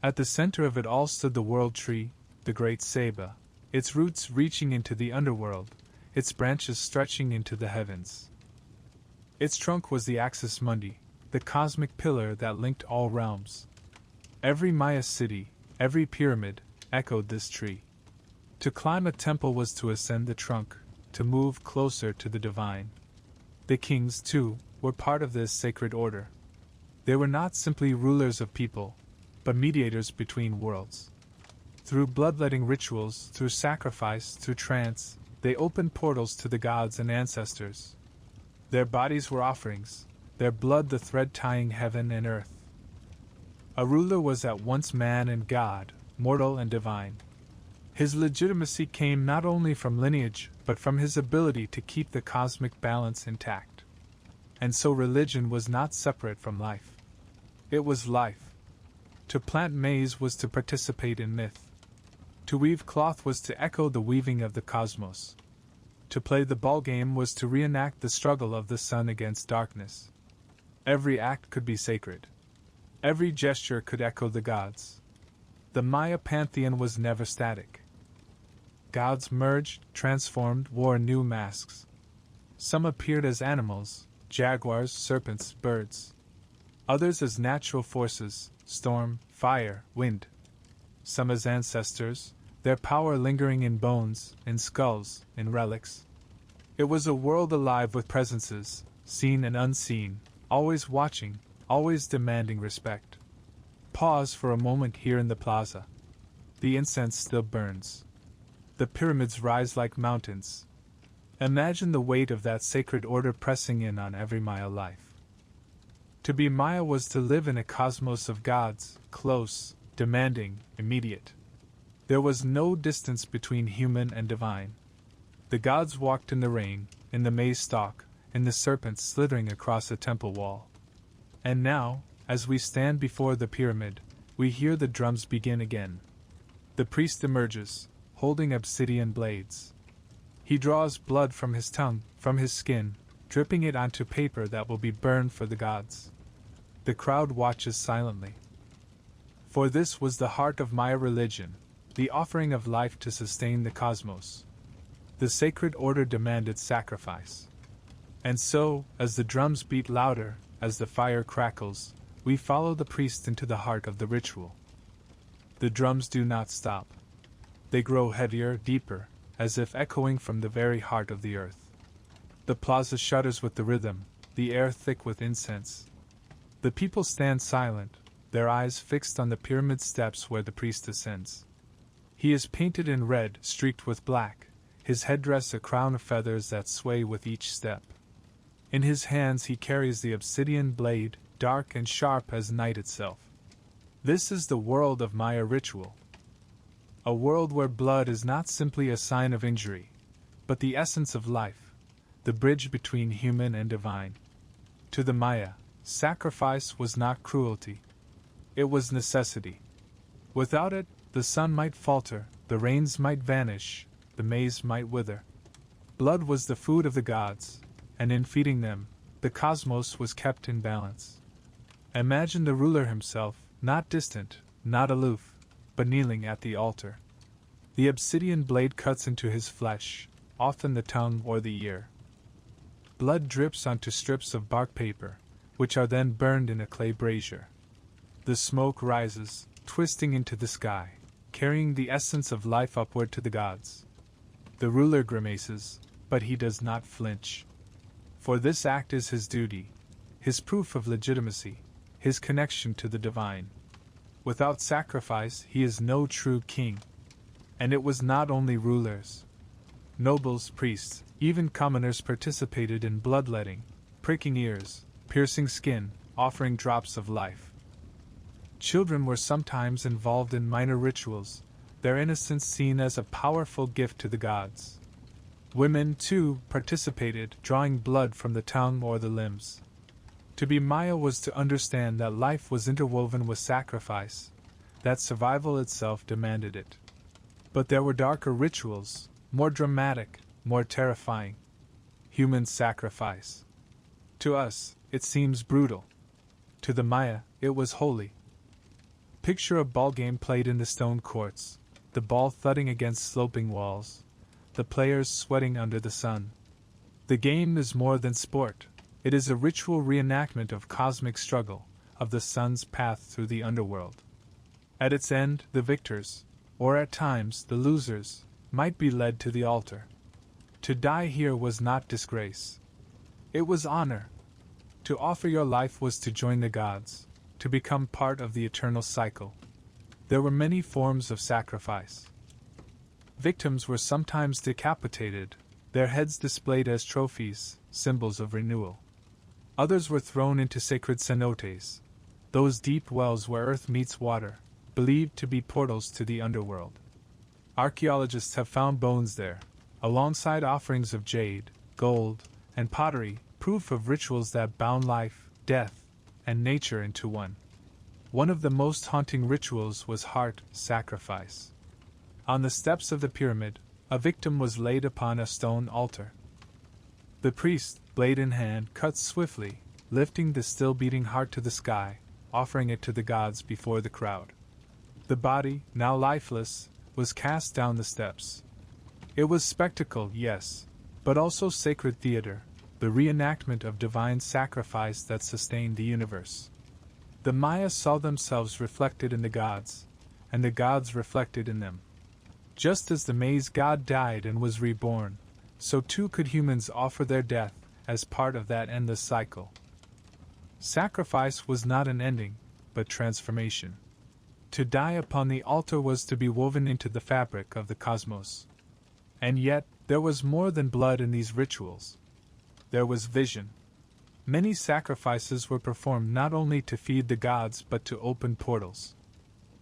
At the center of it all stood the world tree, the great Seba, its roots reaching into the underworld, its branches stretching into the heavens. Its trunk was the axis mundi, the cosmic pillar that linked all realms. Every Maya city, every pyramid, echoed this tree. To climb a temple was to ascend the trunk, to move closer to the divine. The kings, too, were part of this sacred order. They were not simply rulers of people, but mediators between worlds. Through bloodletting rituals, through sacrifice, through trance, they opened portals to the gods and ancestors. Their bodies were offerings, their blood the thread tying heaven and earth. A ruler was at once man and god, mortal and divine. His legitimacy came not only from lineage, but from his ability to keep the cosmic balance intact. And so religion was not separate from life. It was life. To plant maize was to participate in myth. To weave cloth was to echo the weaving of the cosmos. To play the ballgame was to reenact the struggle of the sun against darkness. Every act could be sacred. Every gesture could echo the gods. The Maya pantheon was never static. Gods merged, transformed, wore new masks. Some appeared as animals, jaguars, serpents, birds. Others as natural forces, storm, fire, wind. Some as ancestors, their power lingering in bones, in skulls, in relics. It was a world alive with presences, seen and unseen, always watching, always demanding respect. Pause for a moment here in the plaza. The incense still burns. The pyramids rise like mountains. Imagine the weight of that sacred order pressing in on every Maya life. To be Maya was to live in a cosmos of gods, close, demanding, immediate. There was no distance between human and divine. The gods walked in the rain, in the maize stalk, in the serpents slithering across a temple wall. And now, as we stand before the pyramid, we hear the drums begin again. The priest emerges, holding obsidian blades. He draws blood from his tongue, from his skin, dripping it onto paper that will be burned for the gods. The crowd watches silently. For this was the heart of Maya religion, the offering of life to sustain the cosmos. The sacred order demanded sacrifice. And so, as the drums beat louder, as the fire crackles, we follow the priest into the heart of the ritual. The drums do not stop. They grow heavier, deeper, as if echoing from the very heart of the earth. The plaza shudders with the rhythm, the air thick with incense. The people stand silent, their eyes fixed on the pyramid steps where the priest ascends. He is painted in red, streaked with black, his headdress a crown of feathers that sway with each step. In his hands he carries the obsidian blade, dark and sharp as night itself. This is the world of Maya ritual. A world where blood is not simply a sign of injury, but the essence of life, the bridge between human and divine. To the Maya, sacrifice was not cruelty. It was necessity. Without it, the sun might falter, the rains might vanish, the maize might wither. Blood was the food of the gods, and in feeding them, the cosmos was kept in balance. Imagine the ruler himself, not distant, not aloof, but kneeling at the altar. The obsidian blade cuts into his flesh, often the tongue or the ear. Blood drips onto strips of bark paper, which are then burned in a clay brazier. The smoke rises, twisting into the sky, carrying the essence of life upward to the gods. The ruler grimaces, but he does not flinch. For this act is his duty, his proof of legitimacy, his connection to the divine. Without sacrifice, he is no true king. And it was not only rulers. Nobles, priests, even commoners participated in bloodletting, pricking ears, piercing skin, offering drops of life. Children were sometimes involved in minor rituals, their innocence seen as a powerful gift to the gods. Women, too, participated, drawing blood from the tongue or the limbs. To be Maya was to understand that life was interwoven with sacrifice, that survival itself demanded it. But there were darker rituals, more dramatic, more terrifying. Human sacrifice. To us, it seems brutal. To the Maya, it was holy. Picture a ballgame played in the stone courts, the ball thudding against sloping walls, the players sweating under the sun. The game is more than sport. It is a ritual reenactment of cosmic struggle, of the sun's path through the underworld. At its end, the victors, or at times the losers, might be led to the altar. To die here was not disgrace. It was honor. To offer your life was to join the gods, to become part of the eternal cycle. There were many forms of sacrifice. Victims were sometimes decapitated, their heads displayed as trophies, symbols of renewal. Others were thrown into sacred cenotes, those deep wells where earth meets water, believed to be portals to the underworld. Archaeologists have found bones there, alongside offerings of jade, gold, and pottery, proof of rituals that bound life, death, and nature into one. One of the most haunting rituals was heart sacrifice. On the steps of the pyramid, a victim was laid upon a stone altar. The priest, blade in hand, cut swiftly, lifting the still-beating heart to the sky, offering it to the gods before the crowd. The body, now lifeless, was cast down the steps. It was spectacle, yes, but also sacred theater, the reenactment of divine sacrifice that sustained the universe. The Maya saw themselves reflected in the gods, and the gods reflected in them. Just as the maize god died and was reborn, so too could humans offer their death as part of that endless cycle. Sacrifice was not an ending, but transformation. To die upon the altar was to be woven into the fabric of the cosmos. And yet, there was more than blood in these rituals. There was vision. Many sacrifices were performed not only to feed the gods but to open portals.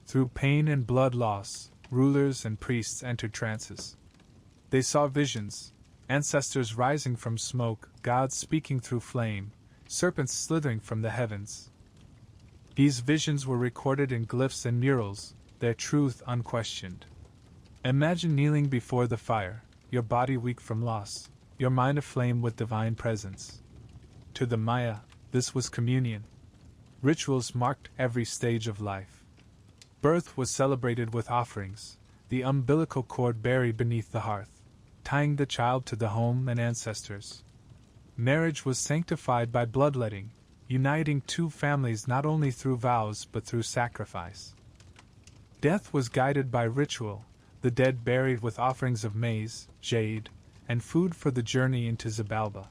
Through pain and blood loss, rulers and priests entered trances. They saw visions, ancestors rising from smoke, gods speaking through flame, serpents slithering from the heavens. These visions were recorded in glyphs and murals, their truth unquestioned. Imagine kneeling before the fire, your body weak from loss, your mind aflame with divine presence. To the Maya, this was communion. Rituals marked every stage of life. Birth was celebrated with offerings, the umbilical cord buried beneath the hearth, tying the child to the home and ancestors. Marriage was sanctified by bloodletting, uniting two families not only through vows but through sacrifice. Death was guided by ritual, the dead buried with offerings of maize, jade, and food for the journey into Xibalba.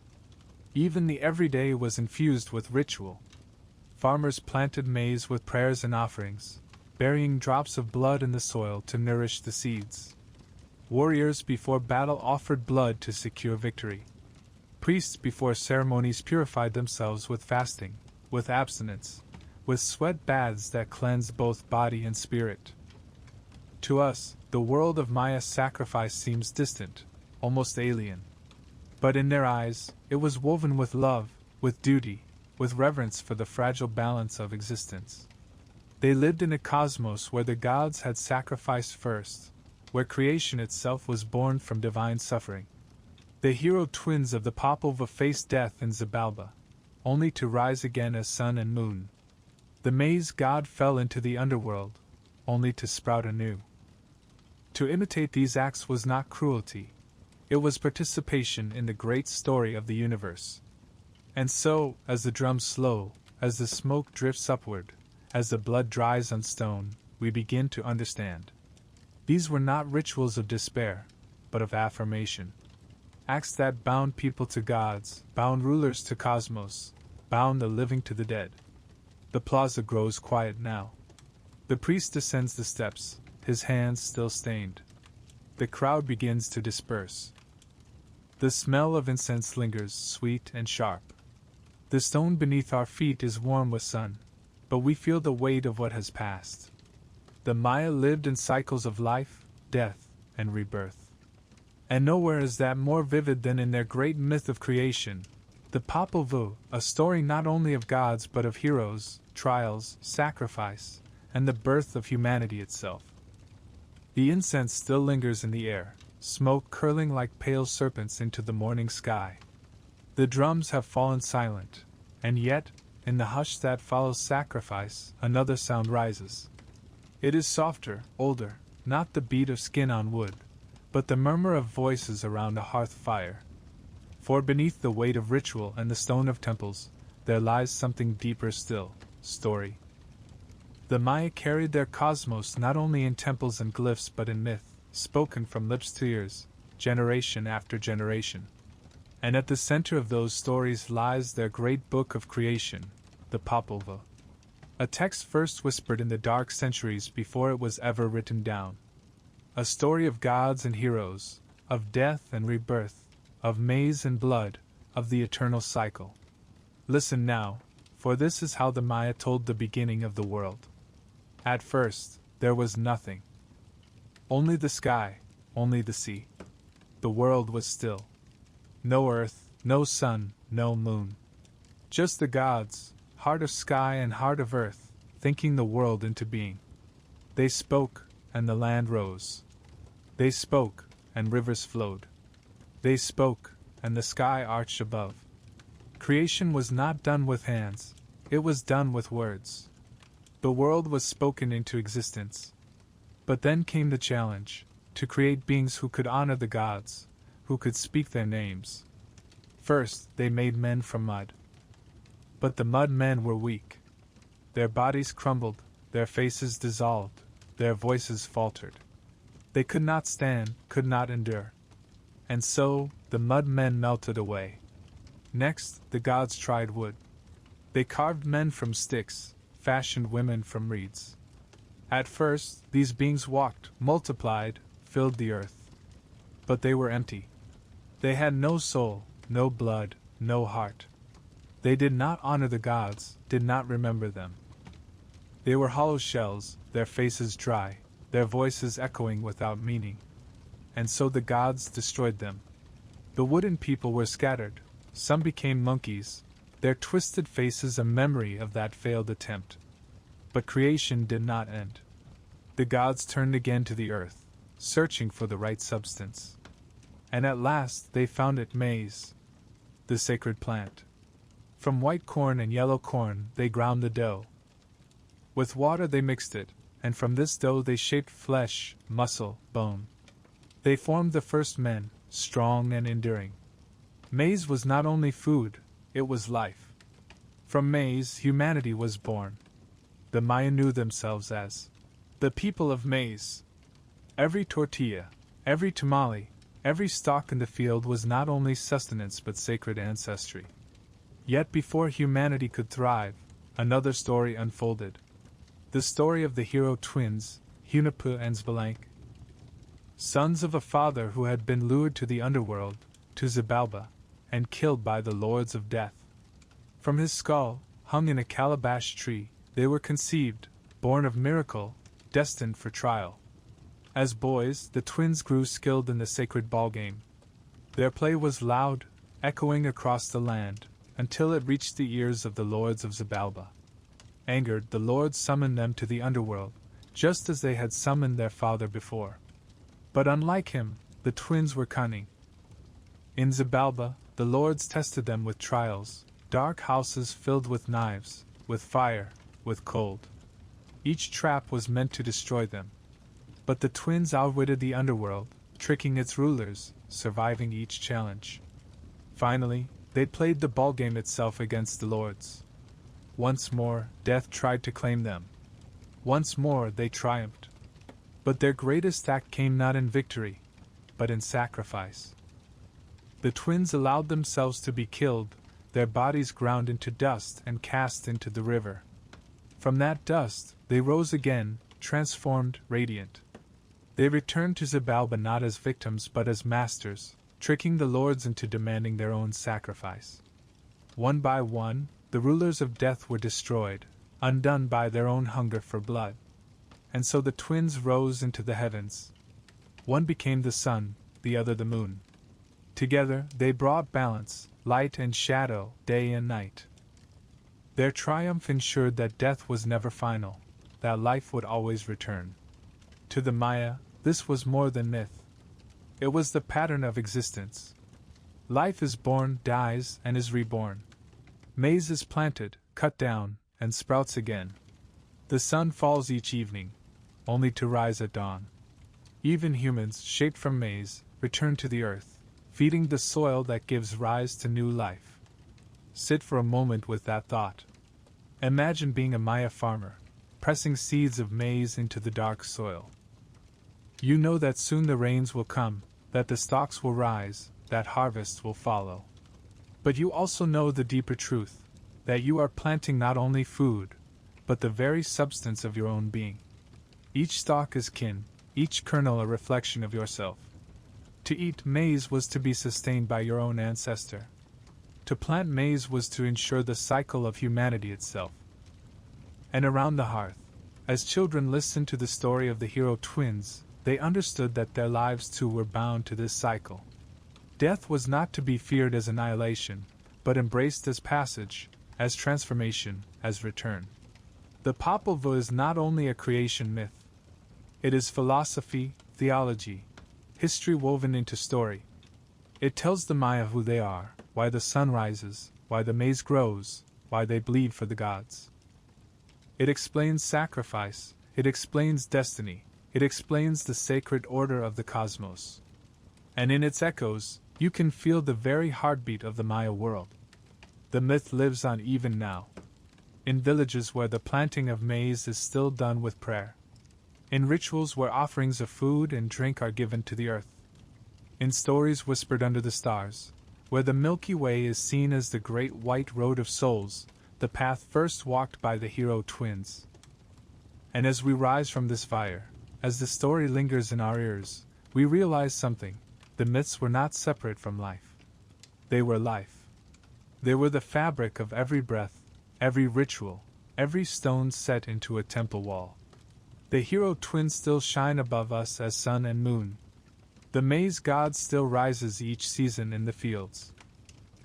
Even the everyday was infused with ritual. Farmers planted maize with prayers and offerings, burying drops of blood in the soil to nourish the seeds. Warriors before battle offered blood to secure victory. Priests before ceremonies purified themselves with fasting, with abstinence, with sweat baths that cleansed both body and spirit. To us, the world of Maya sacrifice seems distant, almost alien. But in their eyes, it was woven with love, with duty, with reverence for the fragile balance of existence. They lived in a cosmos where the gods had sacrificed first, where creation itself was born from divine suffering. The hero twins of the Popol Vuh faced death in Xibalba, only to rise again as sun and moon. The maize god fell into the underworld, only to sprout anew. To imitate these acts was not cruelty, it was participation in the great story of the universe. And so, as the drums slow, as the smoke drifts upward, as the blood dries on stone, we begin to understand. These were not rituals of despair, but of affirmation. Acts that bound people to gods, bound rulers to cosmos, bound the living to the dead. The plaza grows quiet now. The priest descends the steps, his hands still stained. The crowd begins to disperse. The smell of incense lingers, sweet and sharp. The stone beneath our feet is warm with sun, but we feel the weight of what has passed. The Maya lived in cycles of life, death, and rebirth. And nowhere is that more vivid than in their great myth of creation, the Popol Vuh, a story not only of gods but of heroes, trials, sacrifice, and the birth of humanity itself. The incense still lingers in the air, smoke curling like pale serpents into the morning sky. The drums have fallen silent, and yet, in the hush that follows sacrifice, another sound rises. It is softer, older, not the beat of skin on wood, but the murmur of voices around a hearth fire. For beneath the weight of ritual and the stone of temples, there lies something deeper still: story. The Maya carried their cosmos not only in temples and glyphs but in myth, spoken from lips to ears, generation after generation. And at the center of those stories lies their great book of creation, the Popol Vuh. A text first whispered in the dark centuries before it was ever written down. A story of gods and heroes, of death and rebirth, of maize and blood, of the eternal cycle. Listen now, for this is how the Maya told the beginning of the world. At first, there was nothing. Only the sky, only the sea. The world was still. No earth, no sun, no moon. Just the gods, heart of sky and heart of earth, thinking the world into being. They spoke, and the land rose. They spoke, and rivers flowed. They spoke, and the sky arched above. Creation was not done with hands, it was done with words. The world was spoken into existence. But then came the challenge, to create beings who could honor the gods, who could speak their names. First, they made men from mud. But the mud men were weak. Their bodies crumbled, their faces dissolved, their voices faltered. They could not stand, could not endure. And so, the mud men melted away. Next, the gods tried wood. They carved men from sticks, fashioned women from reeds. At first, these beings walked, multiplied, filled the earth. But they were empty. They had no soul, no blood, no heart. They did not honor the gods, did not remember them. They were hollow shells, their faces dry, their voices echoing without meaning. And so the gods destroyed them. The wooden people were scattered, some became monkeys, their twisted faces a memory of that failed attempt. But creation did not end. The gods turned again to the earth, searching for the right substance. And at last they found it: maize, the sacred plant. From white corn and yellow corn they ground the dough. With water they mixed it, and from this dough they shaped flesh, muscle, bone. They formed the first men, strong and enduring. Maize was not only food, it was life. From maize humanity was born. The Maya knew themselves as the people of maize. Every tortilla, every tamale, every stalk in the field was not only sustenance but sacred ancestry. Yet before humanity could thrive, another story unfolded. The story of the hero twins, Hunahpu and Zbalanque. Sons of a father who had been lured to the underworld, to Xibalba, and killed by the lords of death. From his skull, hung in a calabash tree, they were conceived, born of miracle, destined for trial. As boys, the twins grew skilled in the sacred ballgame. Their play was loud, echoing across the land, until it reached the ears of the lords of Xibalba. Angered, the lords summoned them to the underworld, just as they had summoned their father before. But unlike him, the twins were cunning. In Xibalba, the lords tested them with trials, dark houses filled with knives, with fire, with cold. Each trap was meant to destroy them. But the twins outwitted the underworld, tricking its rulers, surviving each challenge. Finally, they played the ballgame itself against the lords. Once more, death tried to claim them. Once more, they triumphed. But their greatest act came not in victory, but in sacrifice. The twins allowed themselves to be killed, their bodies ground into dust and cast into the river. From that dust, they rose again, transformed, radiant. They returned to Xibalba not as victims but as masters, tricking the lords into demanding their own sacrifice. One by one, the rulers of death were destroyed, undone by their own hunger for blood. And so the twins rose into the heavens. One became the sun, the other the moon. Together, they brought balance, light and shadow, day and night. Their triumph ensured that death was never final. that life would always return. To the Maya, this was more than myth. It was the pattern of existence. Life is born, dies, and is reborn. Maize is planted, cut down, and sprouts again. The sun falls each evening, only to rise at dawn. Even humans, shaped from maize, return to the earth, feeding the soil that gives rise to new life. Sit for a moment with that thought. Imagine being a Maya farmer, pressing seeds of maize into the dark soil. You know that soon the rains will come, that the stalks will rise, that harvests will follow. But you also know the deeper truth, that you are planting not only food, but the very substance of your own being. Each stalk is kin, each kernel a reflection of yourself. To eat maize was to be sustained by your own ancestor. To plant maize was to ensure the cycle of humanity itself. And around the hearth, as children listened to the story of the hero twins, they understood that their lives too were bound to this cycle. Death was not to be feared as annihilation, but embraced as passage, as transformation, as return. The Popol Vuh is not only a creation myth. It is philosophy, theology, history woven into story. It tells the Maya who they are, why the sun rises, why the maize grows, why they bleed for the gods. It explains sacrifice, it explains destiny, it explains the sacred order of the cosmos. And in its echoes, you can feel the very heartbeat of the Maya world. The myth lives on even now. In villages where the planting of maize is still done with prayer. In rituals where offerings of food and drink are given to the earth. In stories whispered under the stars, where the Milky Way is seen as the great white road of souls, the path first walked by the hero twins. And as we rise from this fire, as the story lingers in our ears, we realize something: the myths were not separate from life. They were life. They were the fabric of every breath, every ritual, every stone set into a temple wall. The hero twins still shine above us as sun and moon. The maize god still rises each season in the fields.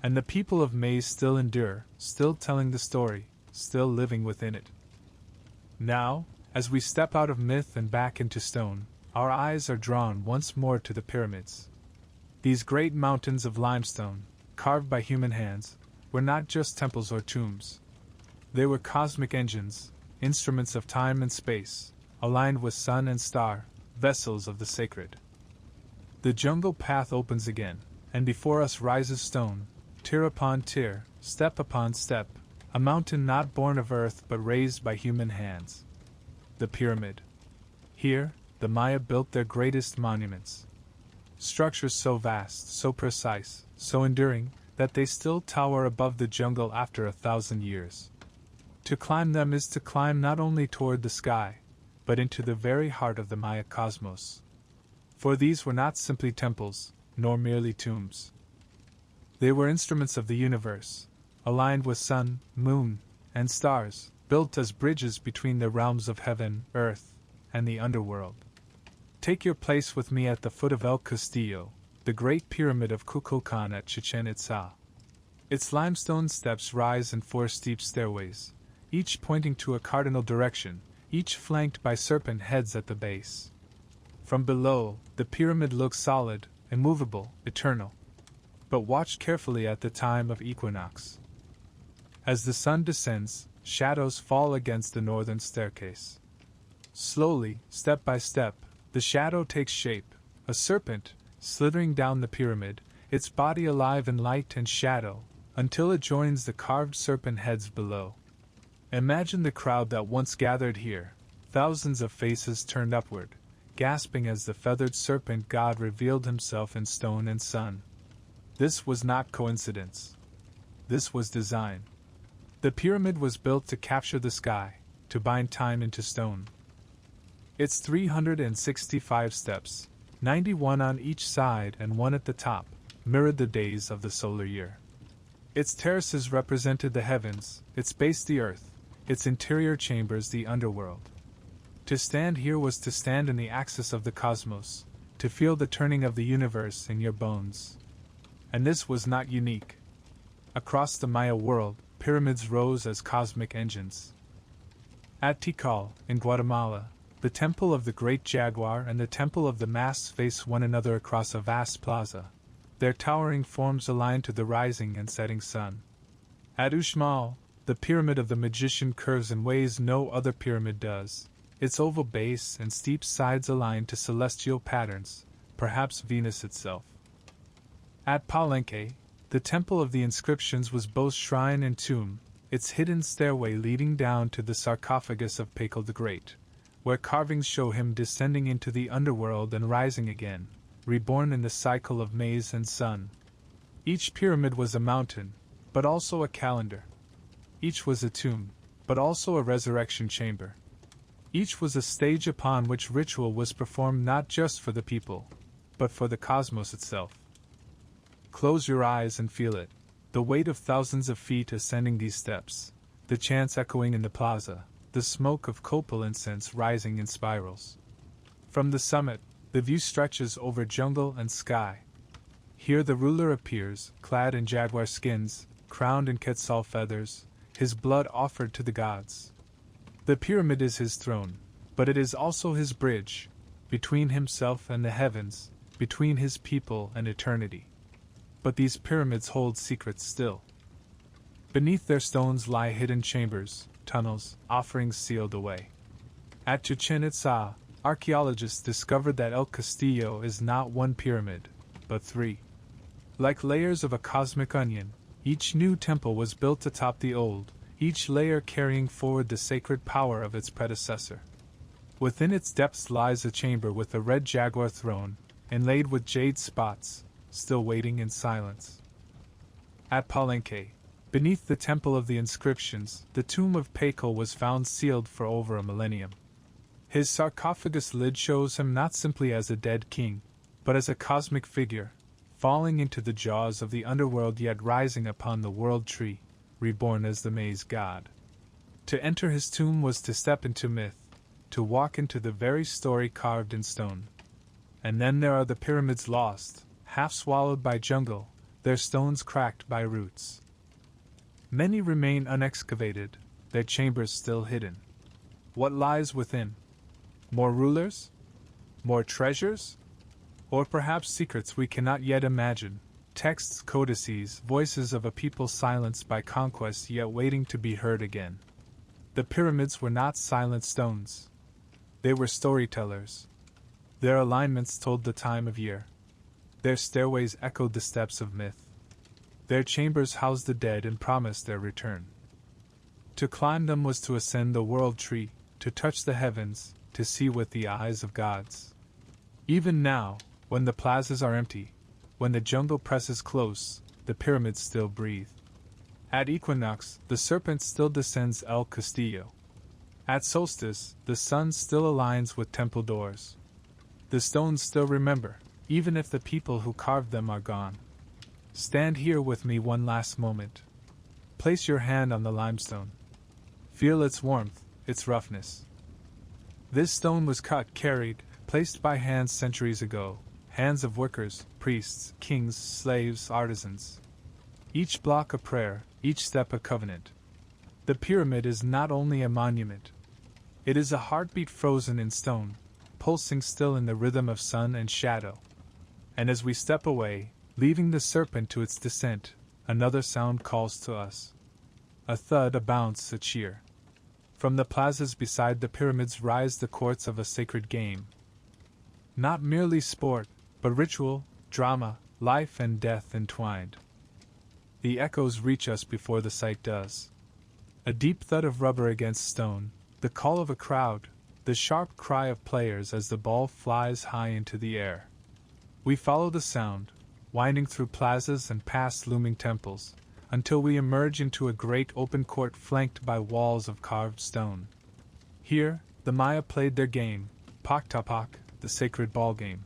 And the people of maize still endure, still telling the story, still living within it. Now, as we step out of myth and back into stone, our eyes are drawn once more to the pyramids. These great mountains of limestone, carved by human hands, were not just temples or tombs. They were cosmic engines, instruments of time and space, aligned with sun and star, vessels of the sacred. The jungle path opens again, and before us rises stone, tier upon tier, step upon step, a mountain not born of earth but raised by human hands. The pyramid. Here, the Maya built their greatest monuments. Structures so vast, so precise, so enduring, that they still tower above the jungle after 1,000 years. To climb them is to climb not only toward the sky, but into the very heart of the Maya cosmos. For these were not simply temples, nor merely tombs. They were instruments of the universe, aligned with sun, moon, and stars, built as bridges between the realms of heaven, earth, and the underworld. Take your place with me at the foot of El Castillo, the great pyramid of Kukulkan at Chichén Itzá. Its limestone steps rise in 4 steep stairways, each pointing to a cardinal direction, each flanked by serpent heads at the base. From below, the pyramid looks solid, immovable, eternal. But watch carefully at the time of equinox. As the sun descends, shadows fall against the northern staircase. Slowly, step by step, the shadow takes shape, a serpent, slithering down the pyramid, its body alive in light and shadow, until it joins the carved serpent heads below. Imagine the crowd that once gathered here, thousands of faces turned upward, gasping as the feathered serpent god revealed himself in stone and sun. This was not coincidence. This was design. The pyramid was built to capture the sky, to bind time into stone. Its 365 steps, 91 on each side and 1 at the top, mirrored the days of the solar year. Its terraces represented the heavens, its base the earth, its interior chambers the underworld. To stand here was to stand in the axis of the cosmos, to feel the turning of the universe in your bones. And this was not unique. Across the Maya world, pyramids rose as cosmic engines. At Tikal, in Guatemala, the temple of the Great Jaguar and the temple of the Masts face one another across a vast plaza, their towering forms aligned to the rising and setting sun. At Uxmal, the pyramid of the magician curves in ways no other pyramid does, its oval base and steep sides aligned to celestial patterns, perhaps Venus itself. At Palenque, the temple of the inscriptions was both shrine and tomb, its hidden stairway leading down to the sarcophagus of Pakal the Great, where carvings show him descending into the underworld and rising again, reborn in the cycle of maize and sun. Each pyramid was a mountain, but also a calendar. Each was a tomb, but also a resurrection chamber. Each was a stage upon which ritual was performed not just for the people, but for the cosmos itself. Close your eyes and feel it, the weight of thousands of feet ascending these steps, the chants echoing in the plaza, the smoke of copal incense rising in spirals. From the summit, the view stretches over jungle and sky. Here the ruler appears, clad in jaguar skins, crowned in quetzal feathers, his blood offered to the gods. The pyramid is his throne, but it is also his bridge, between himself and the heavens, between his people and eternity. But these pyramids hold secrets still. Beneath their stones lie hidden chambers, tunnels, offerings sealed away. At Chichén Itzá, archaeologists discovered that El Castillo is not one pyramid, but three. Like layers of a cosmic onion, each new temple was built atop the old, each layer carrying forward the sacred power of its predecessor. Within its depths lies a chamber with a red jaguar throne, inlaid with jade spots, still waiting in silence. At Palenque, beneath the temple of the inscriptions, the tomb of Pakal was found sealed for over a millennium. His sarcophagus lid shows him not simply as a dead king, but as a cosmic figure, falling into the jaws of the underworld yet rising upon the world tree, reborn as the maize god. To enter his tomb was to step into myth, to walk into the very story carved in stone. And then there are the pyramids lost, half swallowed by jungle, their stones cracked by roots. Many remain unexcavated, their chambers still hidden. What lies within? More rulers? More treasures? Or perhaps secrets we cannot yet imagine, texts, codices, voices of a people silenced by conquest yet waiting to be heard again. The pyramids were not silent stones. They were storytellers. Their alignments told the time of year. Their stairways echoed the steps of myth. Their chambers housed the dead and promised their return. To climb them was to ascend the world tree, to touch the heavens, to see with the eyes of gods. Even now, when the plazas are empty, when the jungle presses close, the pyramids still breathe. At equinox, the serpent still descends El Castillo. At solstice, the sun still aligns with temple doors. The stones still remember, even if the people who carved them are gone. Stand here with me one last moment. Place your hand on the limestone. Feel its warmth, its roughness. This stone was cut, carried, placed by hands centuries ago, hands of workers, priests, kings, slaves, artisans. Each block a prayer, each step a covenant. The pyramid is not only a monument. It is a heartbeat frozen in stone, pulsing still in the rhythm of sun and shadow. And as we step away, leaving the serpent to its descent, another sound calls to us. A thud, a bounce, a cheer. From the plazas beside the pyramids rise the courts of a sacred game. Not merely sport, but ritual, drama, life and death entwined. The echoes reach us before the sight does. A deep thud of rubber against stone, the call of a crowd, the sharp cry of players as the ball flies high into the air. We follow the sound, winding through plazas and past looming temples, until we emerge into a great open court flanked by walls of carved stone. Here, the Maya played their game, Paktapak, the sacred ballgame.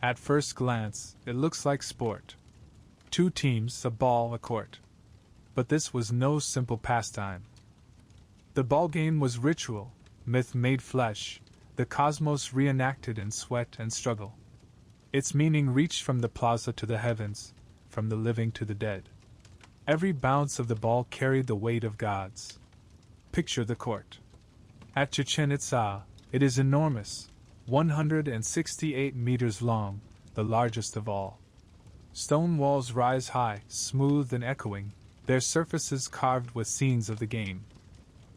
At first glance, it looks like sport. 2 teams, a ball, a court. But this was no simple pastime. The ballgame was ritual, myth made flesh, the cosmos reenacted in sweat and struggle. Its meaning reached from the plaza to the heavens, from the living to the dead. Every bounce of the ball carried the weight of gods. Picture the court. At Chichén Itzá, it is enormous, 168 meters long, the largest of all. Stone walls rise high, smooth and echoing, their surfaces carved with scenes of the game.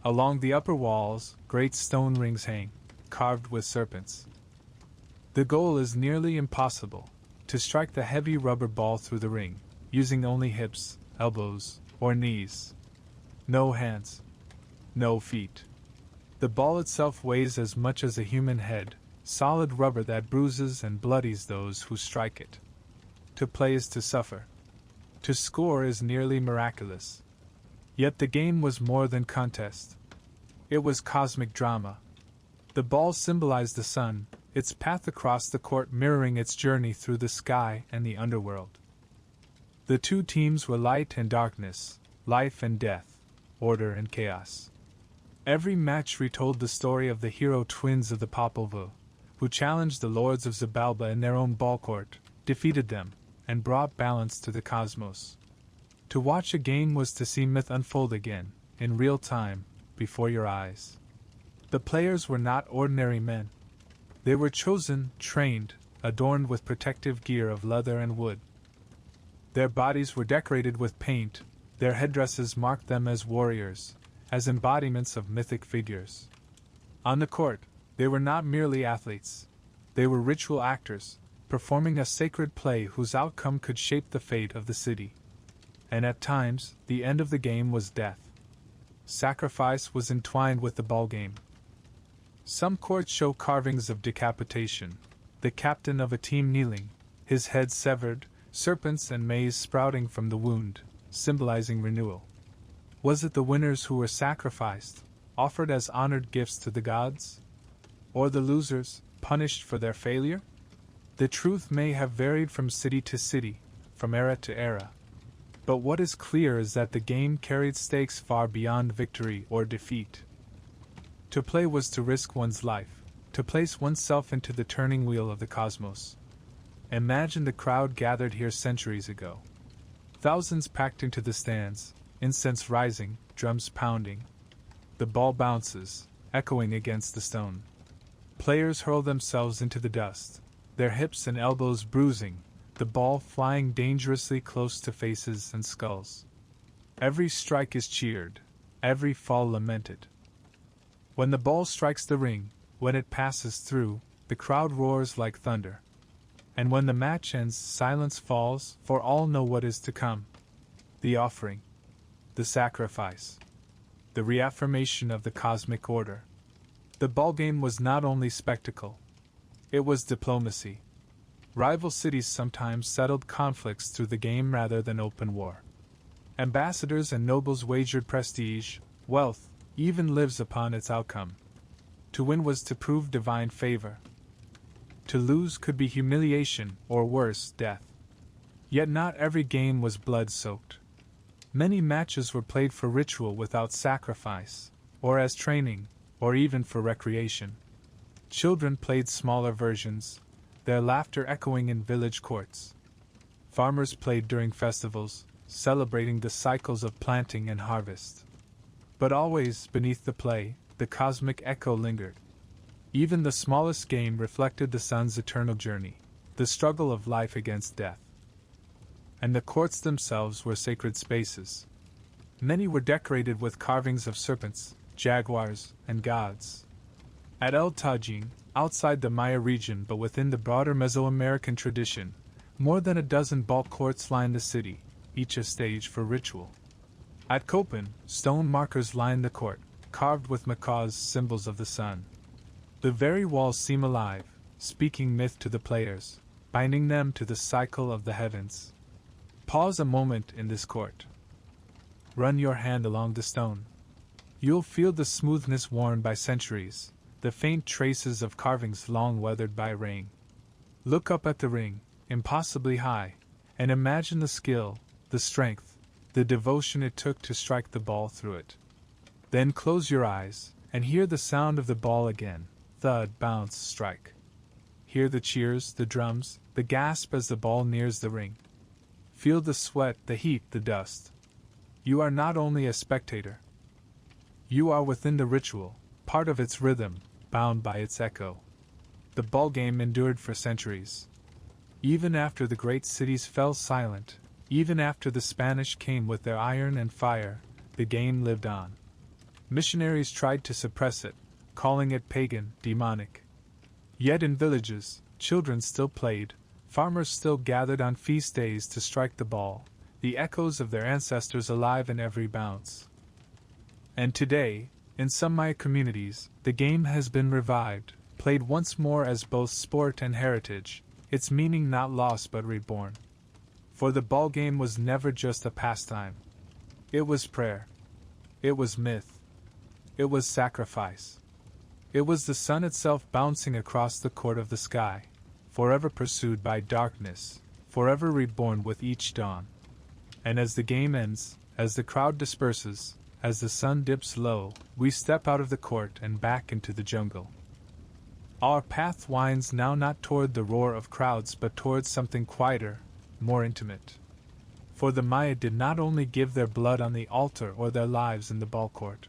Along the upper walls, great stone rings hang, carved with serpents. The goal is nearly impossible, to strike the heavy rubber ball through the ring, using only hips, elbows, or knees. No hands. No feet. The ball itself weighs as much as a human head, solid rubber that bruises and bloodies those who strike it. To play is to suffer. To score is nearly miraculous. Yet the game was more than contest. It was cosmic drama. The ball symbolized the sun, its path across the court mirroring its journey through the sky and the underworld. The two teams were light and darkness, life and death, order and chaos. Every match retold the story of the hero twins of the Popol Vuh, who challenged the lords of Xibalba in their own ball court, defeated them, and brought balance to the cosmos. To watch a game was to see myth unfold again, in real time, before your eyes. The players were not ordinary men. They were chosen, trained, adorned with protective gear of leather and wood. Their bodies were decorated with paint, their headdresses marked them as warriors, as embodiments of mythic figures. On the court, they were not merely athletes. They were ritual actors, performing a sacred play whose outcome could shape the fate of the city. And at times, the end of the game was death. Sacrifice was entwined with the ballgame. Some courts show carvings of decapitation, the captain of a team kneeling, his head severed, serpents and maize sprouting from the wound, symbolizing renewal. Was it the winners who were sacrificed, offered as honored gifts to the gods? Or the losers, punished for their failure? The truth may have varied from city to city, from era to era. But what is clear is that the game carried stakes far beyond victory or defeat. To play was to risk one's life, to place oneself into the turning wheel of the cosmos. Imagine the crowd gathered here centuries ago. Thousands packed into the stands, incense rising, drums pounding. The ball bounces, echoing against the stone. Players hurl themselves into the dust, their hips and elbows bruising, the ball flying dangerously close to faces and skulls. Every strike is cheered, every fall lamented. When the ball strikes the ring, when it passes through, the crowd roars like thunder. And when the match ends, silence falls, for all know what is to come. The offering. The sacrifice. The reaffirmation of the cosmic order. The ballgame was not only spectacle. It was diplomacy. Rival cities sometimes settled conflicts through the game rather than open war. Ambassadors and nobles wagered prestige, wealth, even lives upon its outcome. To win was to prove divine favor. To lose could be humiliation, or worse, death. Yet not every game was blood-soaked. Many matches were played for ritual without sacrifice, or as training, or even for recreation. Children played smaller versions, their laughter echoing in village courts. Farmers played during festivals, celebrating the cycles of planting and harvest. But always, beneath the play, the cosmic echo lingered. Even the smallest game reflected the sun's eternal journey, the struggle of life against death. And the courts themselves were sacred spaces. Many were decorated with carvings of serpents, jaguars, and gods. At El Tajin, outside the Maya region but within the broader Mesoamerican tradition, more than a dozen ball courts lined the city, each a stage for ritual. At Copan, stone markers lined the court, carved with macaws, symbols of the sun. The very walls seem alive, speaking myth to the players, binding them to the cycle of the heavens. Pause a moment in this court. Run your hand along the stone. You'll feel the smoothness worn by centuries, the faint traces of carvings long weathered by rain. Look up at the ring, impossibly high, and imagine the skill, the strength, the devotion it took to strike the ball through it. Then close your eyes, and hear the sound of the ball again, thud, bounce, strike. Hear the cheers, the drums, the gasp as the ball nears the ring. Feel the sweat, the heat, the dust. You are not only a spectator. You are within the ritual, part of its rhythm, bound by its echo. The ballgame endured for centuries. Even after the great cities fell silent, even after the Spanish came with their iron and fire, the game lived on. Missionaries tried to suppress it, calling it pagan, demonic. Yet in villages, children still played, farmers still gathered on feast days to strike the ball, the echoes of their ancestors alive in every bounce. And today, in some Maya communities, the game has been revived, played once more as both sport and heritage, its meaning not lost but reborn. For the ball game was never just a pastime. It was prayer. It was myth. It was sacrifice. It was the sun itself bouncing across the court of the sky, forever pursued by darkness, forever reborn with each dawn. And as the game ends, as the crowd disperses, as the sun dips low, we step out of the court and back into the jungle. Our path winds now not toward the roar of crowds but towards something quieter, more intimate. For the Maya did not only give their blood on the altar or their lives in the ball court.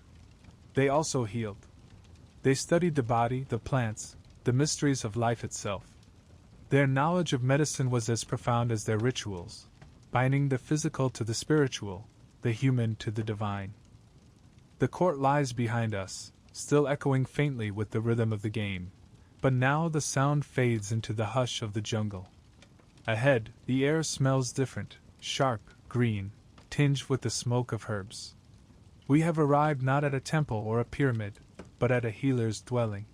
They also healed. They studied the body, the plants, the mysteries of life itself. Their knowledge of medicine was as profound as their rituals, binding the physical to the spiritual, the human to the divine. The court lies behind us, still echoing faintly with the rhythm of the game, but now the sound fades into the hush of the jungle. Ahead, the air smells different, sharp, green, tinged with the smoke of herbs. We have arrived not at a temple or a pyramid, but at a healer's dwelling.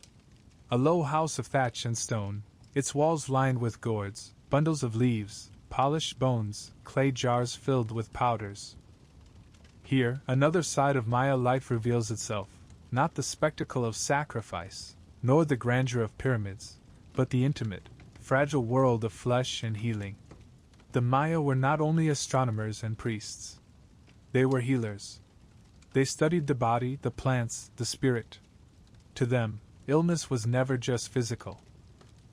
A low house of thatch and stone, its walls lined with gourds, bundles of leaves, polished bones, clay jars filled with powders. Here, another side of Maya life reveals itself, not the spectacle of sacrifice, nor the grandeur of pyramids, but the intimate, fragile world of flesh and healing. The Maya were not only astronomers and priests. They were healers. They studied the body, the plants, the spirit. To them, illness was never just physical.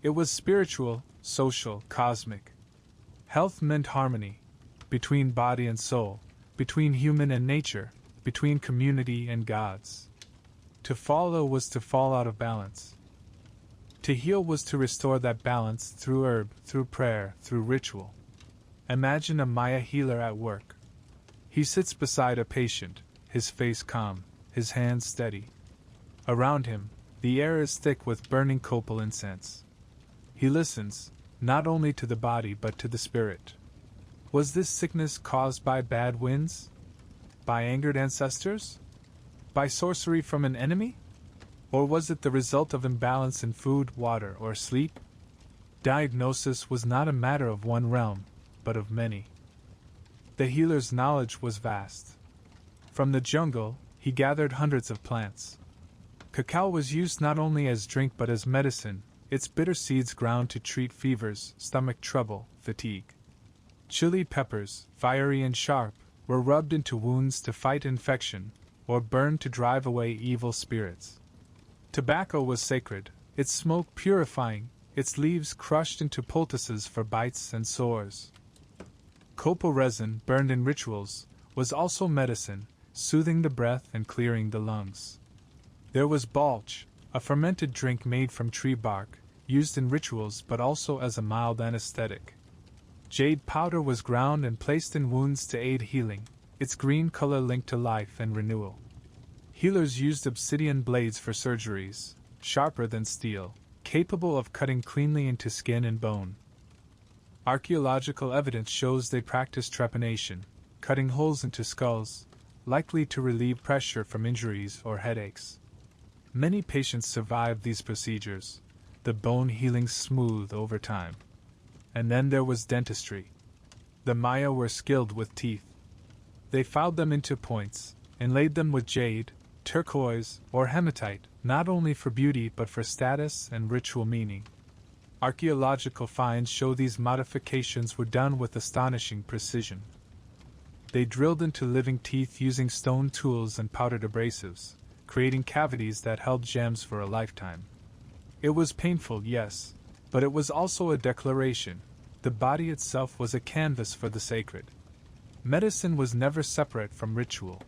It was spiritual, social, cosmic. Health meant harmony, between body and soul, between human and nature, between community and gods. To follow was to fall out of balance. To heal was to restore that balance through herb, through prayer, through ritual. Imagine a Maya healer at work. He sits beside a patient, his face calm, his hands steady. Around him, the air is thick with burning copal incense. He listens, not only to the body but to the spirit. Was this sickness caused by bad winds? By angered ancestors? By sorcery from an enemy? Or was it the result of imbalance in food, water, or sleep? Diagnosis was not a matter of one realm, but of many. The healer's knowledge was vast. From the jungle, he gathered hundreds of plants. Cacao was used not only as drink but as medicine, its bitter seeds ground to treat fevers, stomach trouble, fatigue. Chili peppers, fiery and sharp, were rubbed into wounds to fight infection, or burned to drive away evil spirits. Tobacco was sacred, its smoke purifying, its leaves crushed into poultices for bites and sores. Copal resin, burned in rituals, was also medicine, soothing the breath and clearing the lungs. There was balch, a fermented drink made from tree bark, used in rituals but also as a mild anesthetic. Jade powder was ground and placed in wounds to aid healing, its green color linked to life and renewal. Healers used obsidian blades for surgeries, sharper than steel, capable of cutting cleanly into skin and bone. Archaeological evidence shows they practiced trepanation, cutting holes into skulls, likely to relieve pressure from injuries or headaches. Many patients survived these procedures, the bone healing smooth over time. And then there was dentistry. The Maya were skilled with teeth. They filed them into points, and laid them with jade, turquoise, or hematite, not only for beauty but for status and ritual meaning. Archaeological finds show these modifications were done with astonishing precision. They drilled into living teeth using stone tools and powdered abrasives, creating cavities that held gems for a lifetime. It was painful, yes, but it was also a declaration. The body itself was a canvas for the sacred. Medicine was never separate from ritual.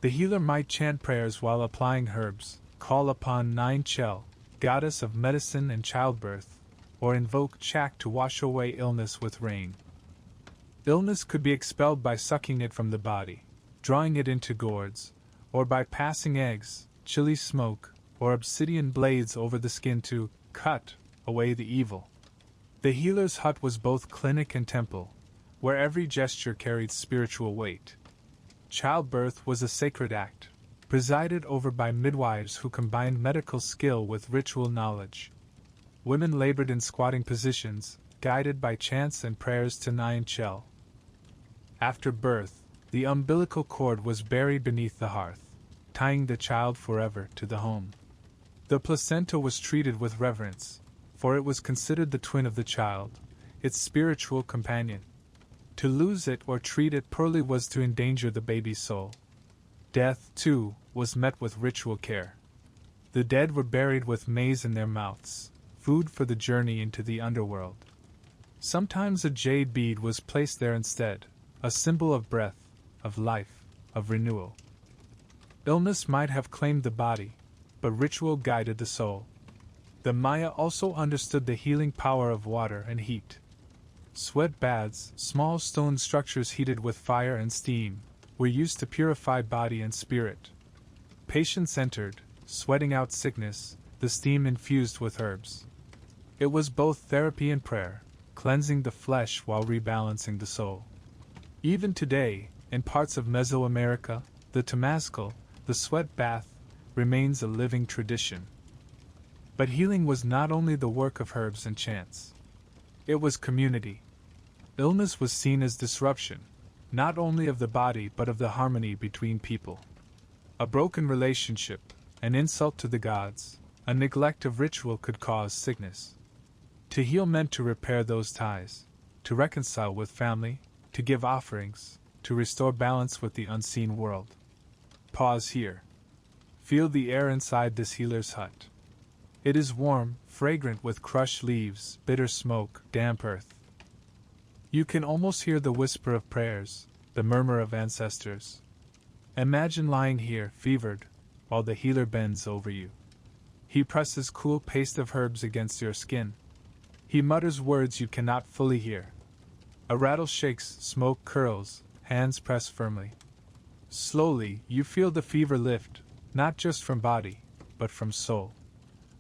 The healer might chant prayers while applying herbs, call upon Nine Chel, goddess of medicine and childbirth, or invoke Chak to wash away illness with rain. Illness could be expelled by sucking it from the body, drawing it into gourds, or by passing eggs, chili smoke, or obsidian blades over the skin to cut away the evil. The healer's hut was both clinic and temple, where every gesture carried spiritual weight. Childbirth was a sacred act, presided over by midwives who combined medical skill with ritual knowledge. Women labored in squatting positions, guided by chants and prayers to Nine Chel. After birth, the umbilical cord was buried beneath the hearth, tying the child forever to the home. The placenta was treated with reverence, for it was considered the twin of the child, its spiritual companion. To lose it or treat it poorly was to endanger the baby's soul. Death, too, was met with ritual care. The dead were buried with maize in their mouths, food for the journey into the underworld. Sometimes a jade bead was placed there instead, a symbol of breath, of life, of renewal. Illness might have claimed the body, but ritual guided the soul. The Maya also understood the healing power of water and heat. Sweat baths, small stone structures heated with fire and steam, were used to purify body and spirit. Patients entered, sweating out sickness, the steam infused with herbs. It was both therapy and prayer, cleansing the flesh while rebalancing the soul. Even today, in parts of Mesoamerica, the Temazcal, the sweat bath, remains a living tradition. But healing was not only the work of herbs and chants. It was community. Illness was seen as disruption, not only of the body but of the harmony between people. A broken relationship, an insult to the gods, a neglect of ritual could cause sickness. To heal meant to repair those ties, to reconcile with family, to give offerings, to restore balance with the unseen world. Pause here. Feel the air inside this healer's hut. It is warm, fragrant with crushed leaves, bitter smoke, damp earth. You can almost hear the whisper of prayers, the murmur of ancestors. Imagine lying here, fevered, while the healer bends over you. He presses cool paste of herbs against your skin. He mutters words you cannot fully hear. A rattle shakes, smoke curls, hands press firmly. Slowly, you feel the fever lift, not just from body, but from soul.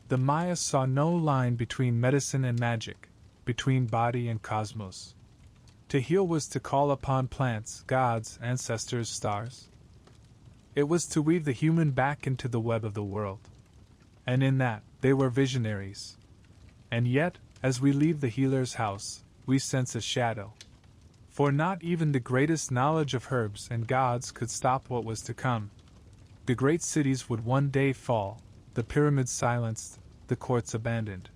The Maya saw no line between medicine and magic, between body and cosmos. To heal was to call upon plants, gods, ancestors, stars. It was to weave the human back into the web of the world. And in that, they were visionaries. And yet, as we leave the healer's house, we sense a shadow. For not even the greatest knowledge of herbs and gods could stop what was to come. The great cities would one day fall, the pyramids silenced, the courts abandoned.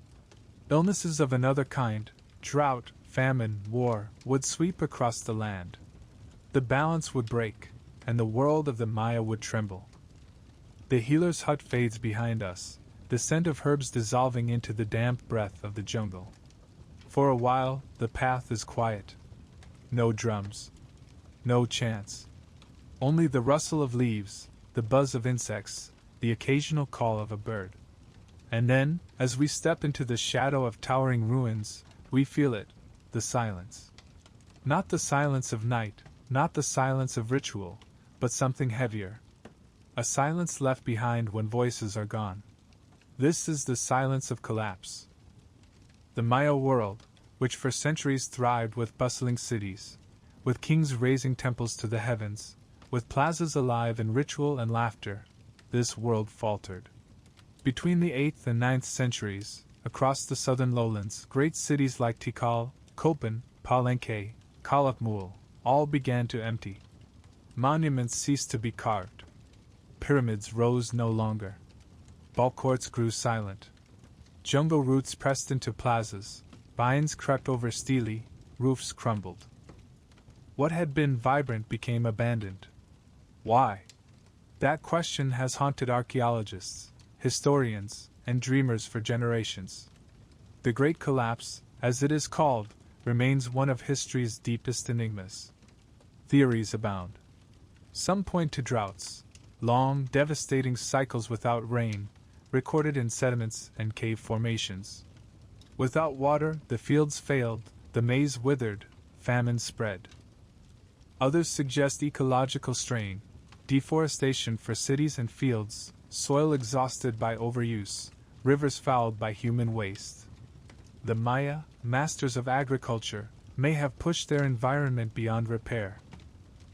Illnesses of another kind, drought, famine, war, would sweep across the land. The balance would break, and the world of the Maya would tremble. The healer's hut fades behind us, the scent of herbs dissolving into the damp breath of the jungle. For a while, the path is quiet. No drums. No chants. Only the rustle of leaves, the buzz of insects, the occasional call of a bird. And then, as we step into the shadow of towering ruins, we feel it, the silence. Not the silence of night, not the silence of ritual, but something heavier. A silence left behind when voices are gone. This is the silence of collapse. The Maya world, which for centuries thrived with bustling cities, with kings raising temples to the heavens, with plazas alive in ritual and laughter, this world faltered. Between the 8th and 9th centuries, across the southern lowlands, great cities like Tikal, Copan, Palenque, Calakmul, all began to empty. Monuments ceased to be carved. Pyramids rose no longer. Ball courts grew silent. Jungle roots pressed into plazas, vines crept over stele, roofs crumbled. What had been vibrant became abandoned. Why? That question has haunted archaeologists, historians, and dreamers for generations. The Great Collapse, as it is called, remains one of history's deepest enigmas. Theories abound. Some point to droughts, long, devastating cycles without rain, recorded in sediments and cave formations. Without water, the fields failed, the maize withered, famine spread. Others suggest ecological strain, deforestation for cities and fields, soil exhausted by overuse, rivers fouled by human waste. The Maya, masters of agriculture, may have pushed their environment beyond repair.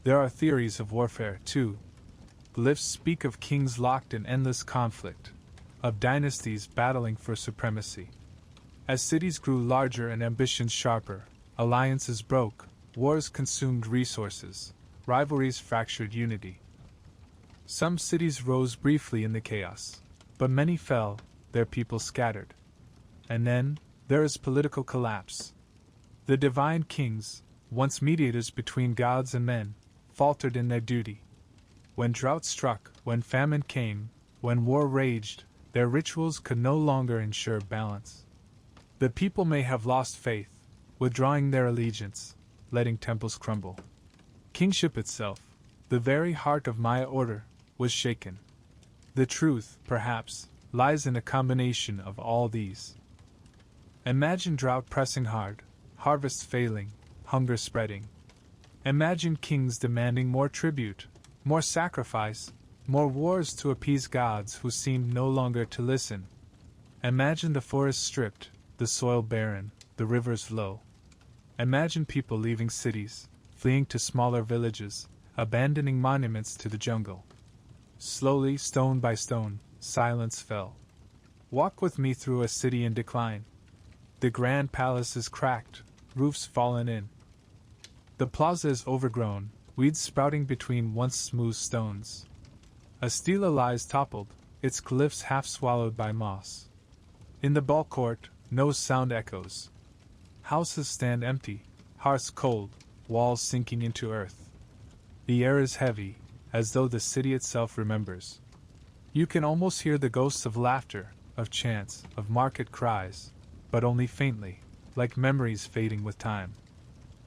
There are theories of warfare, too. Glyphs speak of kings locked in endless conflict, of dynasties battling for supremacy. As cities grew larger and ambitions sharper, alliances broke, wars consumed resources, rivalries fractured unity. Some cities rose briefly in the chaos, but many fell, their people scattered. And then, there is political collapse. The divine kings, once mediators between gods and men, faltered in their duty. When drought struck, when famine came, when war raged, their rituals could no longer ensure balance. The people may have lost faith, withdrawing their allegiance, letting temples crumble. Kingship itself, the very heart of Maya order, was shaken. The truth, perhaps, lies in a combination of all these. Imagine drought pressing hard, harvests failing, hunger spreading. Imagine kings demanding more tribute, more sacrifice, more wars to appease gods who seemed no longer to listen. Imagine the forests stripped, the soil barren, the rivers low. Imagine people leaving cities, fleeing to smaller villages, abandoning monuments to the jungle. Slowly, stone by stone, silence fell. Walk with me through a city in decline. The grand palace is cracked, roofs fallen in. The plaza is overgrown, weeds sprouting between once smooth stones. A stela lies toppled, its cliffs half swallowed by moss. In the ball court, no sound echoes. Houses stand empty, hearths cold, walls sinking into earth. The air is heavy, as though the city itself remembers. You can almost hear the ghosts of laughter, of chants, of market cries, but only faintly, like memories fading with time.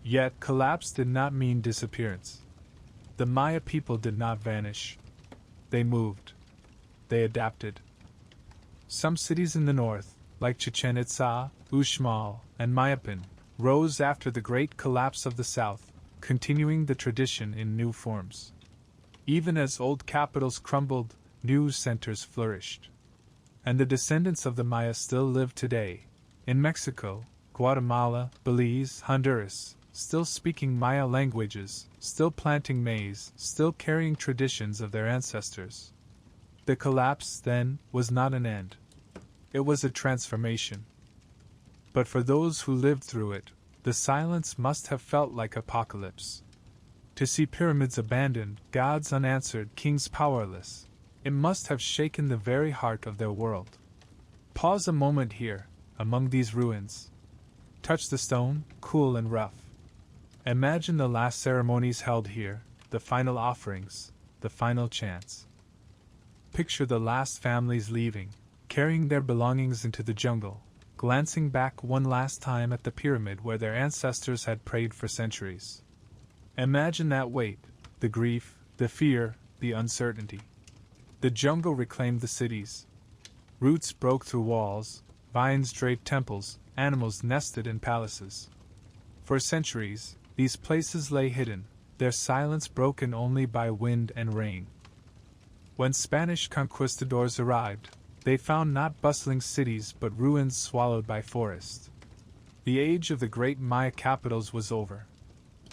Yet collapse did not mean disappearance. The Maya people did not vanish. They moved. They adapted. Some cities in the north, like Chichén Itzá, Uxmal, and Mayapan, rose after the great collapse of the south, continuing the tradition in new forms. Even as old capitals crumbled, new centers flourished. And the descendants of the Maya still live today, in Mexico, Guatemala, Belize, Honduras, still speaking Maya languages, still planting maize, still carrying traditions of their ancestors. The collapse, then, was not an end. It was a transformation. But for those who lived through it, the silence must have felt like apocalypse. To see pyramids abandoned, gods unanswered, kings powerless, it must have shaken the very heart of their world. Pause a moment here, among these ruins. Touch the stone, cool and rough. Imagine the last ceremonies held here, the final offerings, the final chants. Picture the last families leaving, carrying their belongings into the jungle, glancing back one last time at the pyramid where their ancestors had prayed for centuries. Imagine that weight, the grief, the fear, the uncertainty. The jungle reclaimed the cities. Roots broke through walls, vines draped temples, animals nested in palaces. For centuries, these places lay hidden, their silence broken only by wind and rain. When Spanish conquistadors arrived, they found not bustling cities but ruins swallowed by forest. The age of the great Maya capitals was over.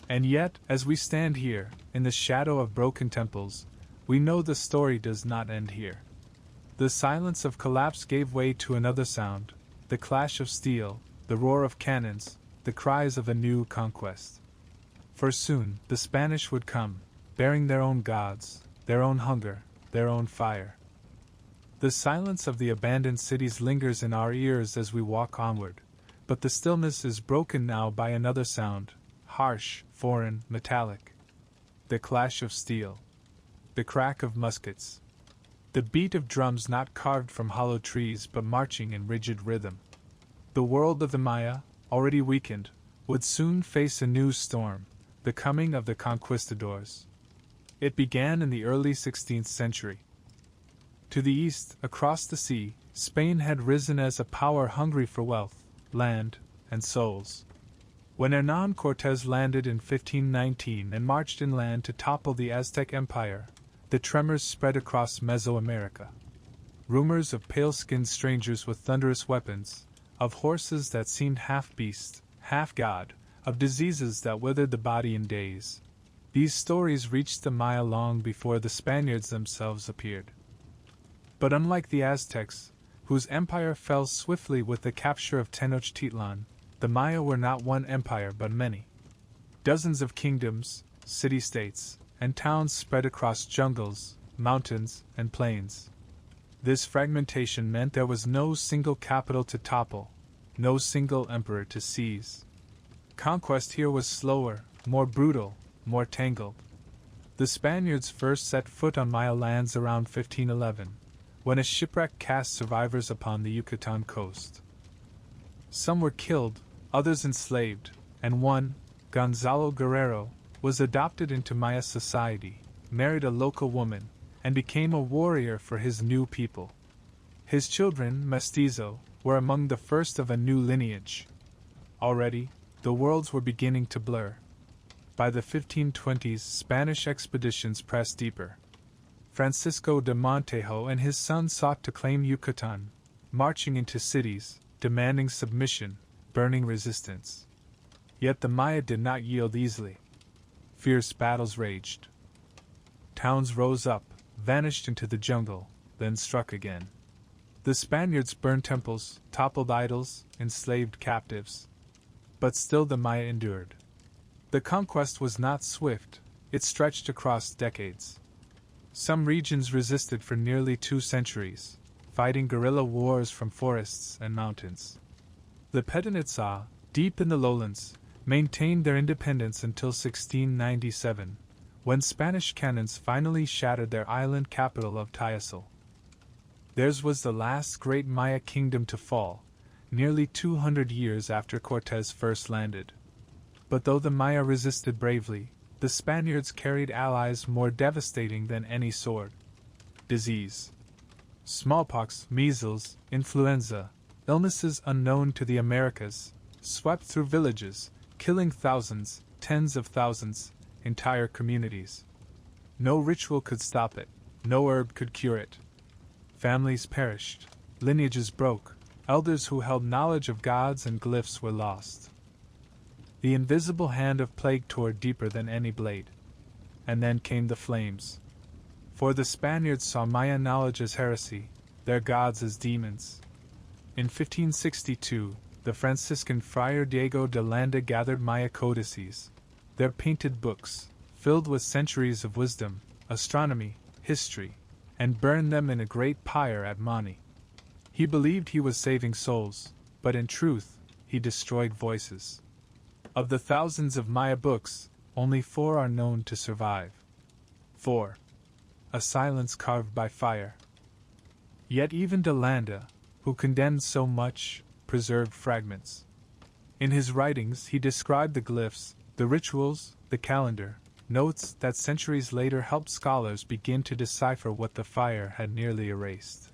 And yet, as we stand here, in the shadow of broken temples, we know the story does not end here. The silence of collapse gave way to another sound, the clash of steel, the roar of cannons, the cries of a new conquest. For soon, the Spanish would come, bearing their own gods, their own hunger, their own fire. The silence of the abandoned cities lingers in our ears as we walk onward, but the stillness is broken now by another sound, harsh, foreign, metallic. The clash of steel. The crack of muskets. The beat of drums not carved from hollow trees but marching in rigid rhythm. The world of the Maya, already weakened, would soon face a new storm, the coming of the conquistadors. It began in the early 16th century. To the east, across the sea, Spain had risen as a power hungry for wealth, land, and souls. When Hernán Cortés landed in 1519 and marched inland to topple the Aztec Empire, the tremors spread across Mesoamerica. Rumors of pale-skinned strangers with thunderous weapons, of horses that seemed half beast, half god, of diseases that withered the body in days. These stories reached the Maya long before the Spaniards themselves appeared. But unlike the Aztecs, whose empire fell swiftly with the capture of Tenochtitlan, the Maya were not one empire but many. Dozens of kingdoms, city-states, and towns spread across jungles, mountains, and plains. This fragmentation meant there was no single capital to topple, no single emperor to seize. Conquest here was slower, more brutal, more tangled. The Spaniards first set foot on Maya lands around 1511, when a shipwreck cast survivors upon the Yucatan coast. Some were killed, others enslaved, and one, Gonzalo Guerrero, was adopted into Maya society, married a local woman, and became a warrior for his new people. His children, mestizo, were among the first of a new lineage. Already, the worlds were beginning to blur. By the 1520s, Spanish expeditions pressed deeper. Francisco de Montejo and his son sought to claim Yucatan, marching into cities, demanding submission, burning resistance. Yet the Maya did not yield easily. Fierce battles raged. Towns rose up, vanished into the jungle, then struck again. The Spaniards burned temples, toppled idols, enslaved captives. But still the Maya endured. The conquest was not swift, it stretched across decades. Some regions resisted for nearly 2 centuries, fighting guerrilla wars from forests and mountains. The Chichén Itzá, deep in the lowlands, maintained their independence until 1697, when Spanish cannons finally shattered their island capital of Tayasal. Theirs was the last great Maya kingdom to fall, nearly 200 years after Cortés first landed. But though the Maya resisted bravely, the Spaniards carried allies more devastating than any sword. Disease. Smallpox, measles, influenza, illnesses unknown to the Americas, swept through villages, killing thousands, tens of thousands, entire communities. No ritual could stop it, no herb could cure it. Families perished, lineages broke, elders who held knowledge of gods and glyphs were lost. The invisible hand of plague tore deeper than any blade. And then came the flames. For the Spaniards saw Maya knowledge as heresy, their gods as demons. In 1562, the Franciscan friar Diego de Landa gathered Maya codices, their painted books, filled with centuries of wisdom, astronomy, history, and burned them in a great pyre at Mani. He believed he was saving souls, but in truth, he destroyed voices. Of the thousands of Maya books, only 4 are known to survive. 4. A silence carved by fire. Yet even de Landa, who condemned so much, preserved fragments. In his writings he described the glyphs, the rituals, the calendar, notes that centuries later helped scholars begin to decipher what the fire had nearly erased.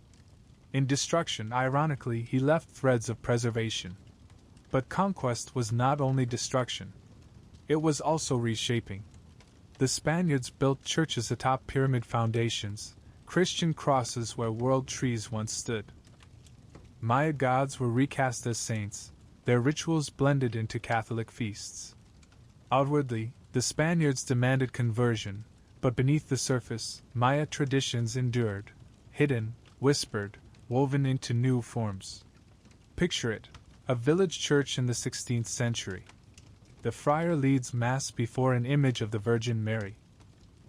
In destruction, ironically, he left threads of preservation. But conquest was not only destruction. It was also reshaping. The Spaniards built churches atop pyramid foundations, Christian crosses where world trees once stood. Maya gods were recast as saints, their rituals blended into Catholic feasts. Outwardly, the Spaniards demanded conversion, but beneath the surface, Maya traditions endured, hidden, whispered, woven into new forms. Picture it. A village church in the 16th century. The friar leads Mass before an image of the Virgin Mary.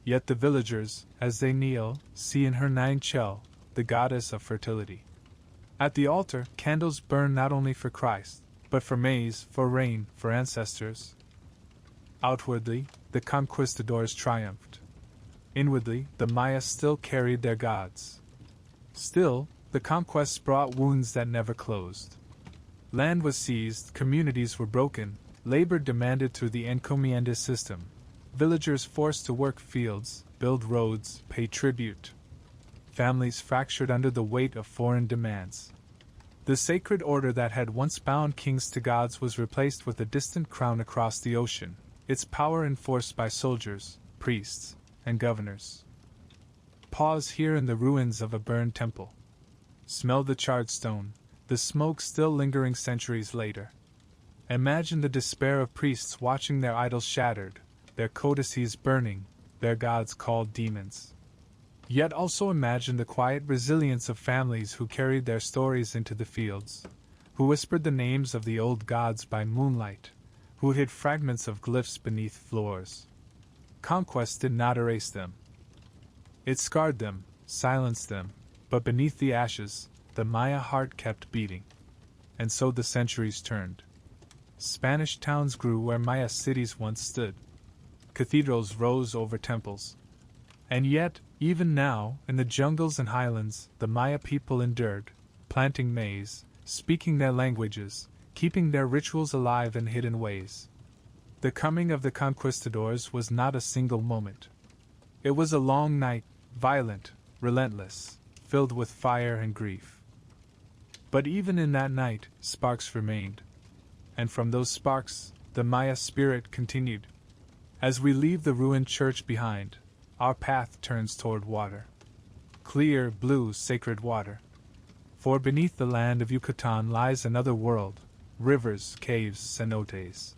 Yet the villagers, as they kneel, see in her Ninchel, the goddess of fertility. At the altar, candles burn not only for Christ, but for maize, for rain, for ancestors. Outwardly, the conquistadors triumphed. Inwardly, the Maya still carried their gods. Still, the conquests brought wounds that never closed. Land was seized, communities were broken, labor demanded through the encomienda system, villagers forced to work fields, build roads, pay tribute. Families fractured under the weight of foreign demands. The sacred order that had once bound kings to gods was replaced with a distant crown across the ocean, its power enforced by soldiers, priests, and governors. Pause here in the ruins of a burned temple. Smell the charred stone, the smoke still lingering centuries later. Imagine the despair of priests watching their idols shattered, their codices burning, their gods called demons. Yet also imagine the quiet resilience of families who carried their stories into the fields, who whispered the names of the old gods by moonlight, who hid fragments of glyphs beneath floors. Conquest did not erase them. It scarred them, silenced them, but beneath the ashes, the Maya heart kept beating. And so the centuries turned. Spanish towns grew where Maya cities once stood. Cathedrals rose over temples. And yet, even now, in the jungles and highlands, the Maya people endured, planting maize, speaking their languages, keeping their rituals alive in hidden ways. The coming of the conquistadors was not a single moment. It was a long night, violent, relentless, filled with fire and grief. But even in that night, sparks remained. And from those sparks, the Maya spirit continued. As we leave the ruined church behind, our path turns toward water. Clear, blue, sacred water. For beneath the land of Yucatan lies another world, rivers, caves, cenotes.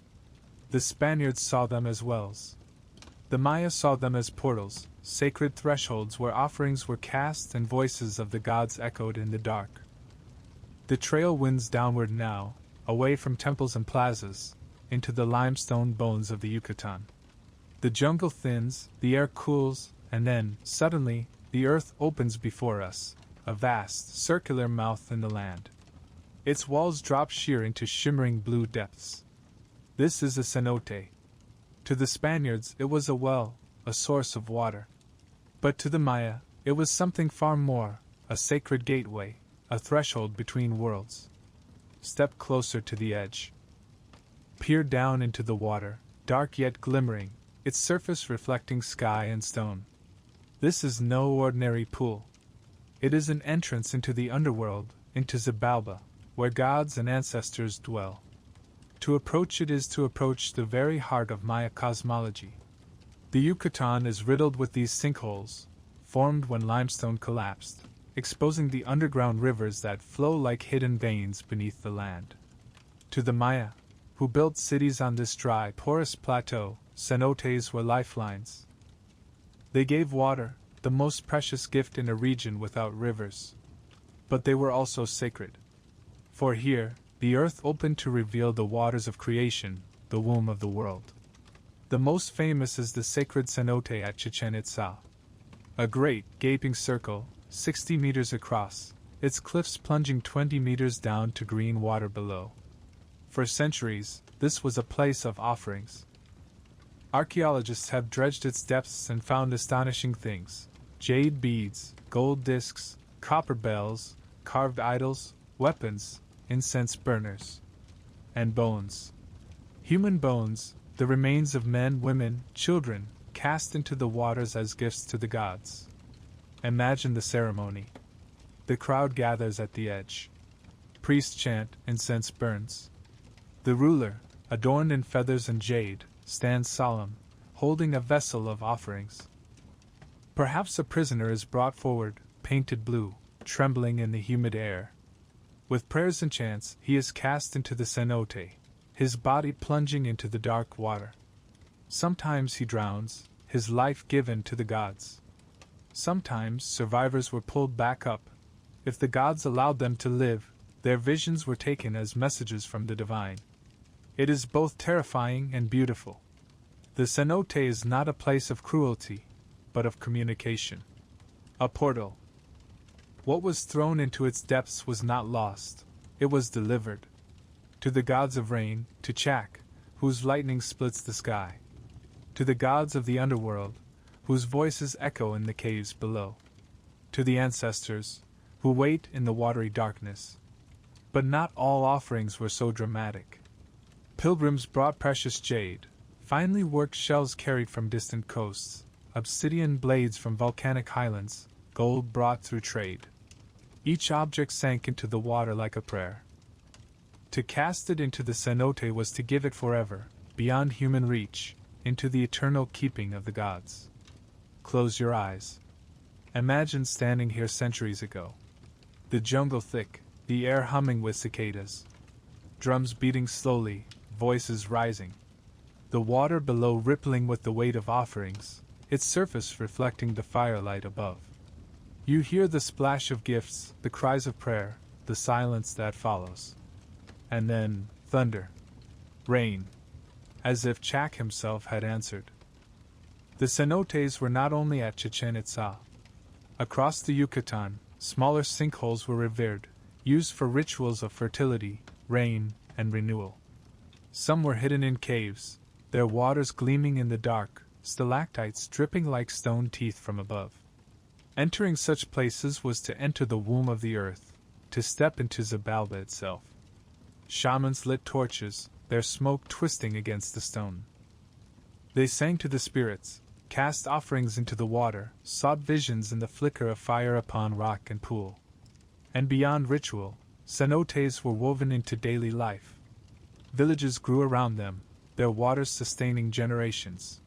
The Spaniards saw them as wells. The Maya saw them as portals, sacred thresholds where offerings were cast and voices of the gods echoed in the dark. The trail winds downward now, away from temples and plazas, into the limestone bones of the Yucatan. The jungle thins, the air cools, and then, suddenly, the earth opens before us, a vast, circular mouth in the land. Its walls drop sheer into shimmering blue depths. This is a cenote. To the Spaniards, it was a well, a source of water. But to the Maya, it was something far more, a sacred gateway, a threshold between worlds. Step closer to the edge. Peer down into the water, dark yet glimmering, its surface reflecting sky and stone. This is no ordinary pool. It is an entrance into the underworld, into Xibalba, where gods and ancestors dwell. To approach it is to approach the very heart of Maya cosmology. The Yucatan is riddled with these sinkholes, formed when limestone collapsed, exposing the underground rivers that flow like hidden veins beneath the land. To the Maya, who built cities on this dry, porous plateau, cenotes were lifelines. They gave water, the most precious gift in a region without rivers. But they were also sacred. For here, the earth opened to reveal the waters of creation, the womb of the world. The most famous is the sacred cenote at Chichén Itzá. A great, gaping circle, 60 meters across, its cliffs plunging 20 meters down to green water below. For centuries, this was a place of offerings. Archaeologists have dredged its depths and found astonishing things: jade beads, gold discs, copper bells, carved idols, weapons, incense burners, and bones. Human bones, the remains of men, women, children, cast into the waters as gifts to the gods. Imagine the ceremony. The crowd gathers at the edge. Priests chant, incense burns. The ruler, adorned in feathers and jade, stands solemn, holding a vessel of offerings. Perhaps a prisoner is brought forward, painted blue, trembling in the humid air. With prayers and chants, he is cast into the cenote, his body plunging into the dark water. Sometimes he drowns, his life given to the gods. Sometimes survivors were pulled back up. If the gods allowed them to live, their visions were taken as messages from the divine. It is both terrifying and beautiful. The cenote is not a place of cruelty, but of communication. A portal. What was thrown into its depths was not lost, it was delivered. To the gods of rain, to Chak, whose lightning splits the sky. To the gods of the underworld, whose voices echo in the caves below. To the ancestors, who wait in the watery darkness. But not all offerings were so dramatic. Pilgrims brought precious jade, finely worked shells carried from distant coasts, obsidian blades from volcanic highlands, gold brought through trade. Each object sank into the water like a prayer. To cast it into the cenote was to give it forever, beyond human reach, into the eternal keeping of the gods. Close your eyes. Imagine standing here centuries ago. The jungle thick, the air humming with cicadas. Drums beating slowly, voices rising. The water below rippling with the weight of offerings, its surface reflecting the firelight above. You hear the splash of gifts, the cries of prayer, the silence that follows. And then, thunder. Rain. As if Chak himself had answered. The cenotes were not only at Chichén Itzá. Across the Yucatan, smaller sinkholes were revered, used for rituals of fertility, rain, and renewal. Some were hidden in caves, their waters gleaming in the dark, stalactites dripping like stone teeth from above. Entering such places was to enter the womb of the earth, to step into Xibalba itself. Shamans lit torches, their smoke twisting against the stone. They sang to the spirits, cast offerings into the water, sought visions in the flicker of fire upon rock and pool. And beyond ritual, cenotes were woven into daily life. Villages grew around them, their waters sustaining generations.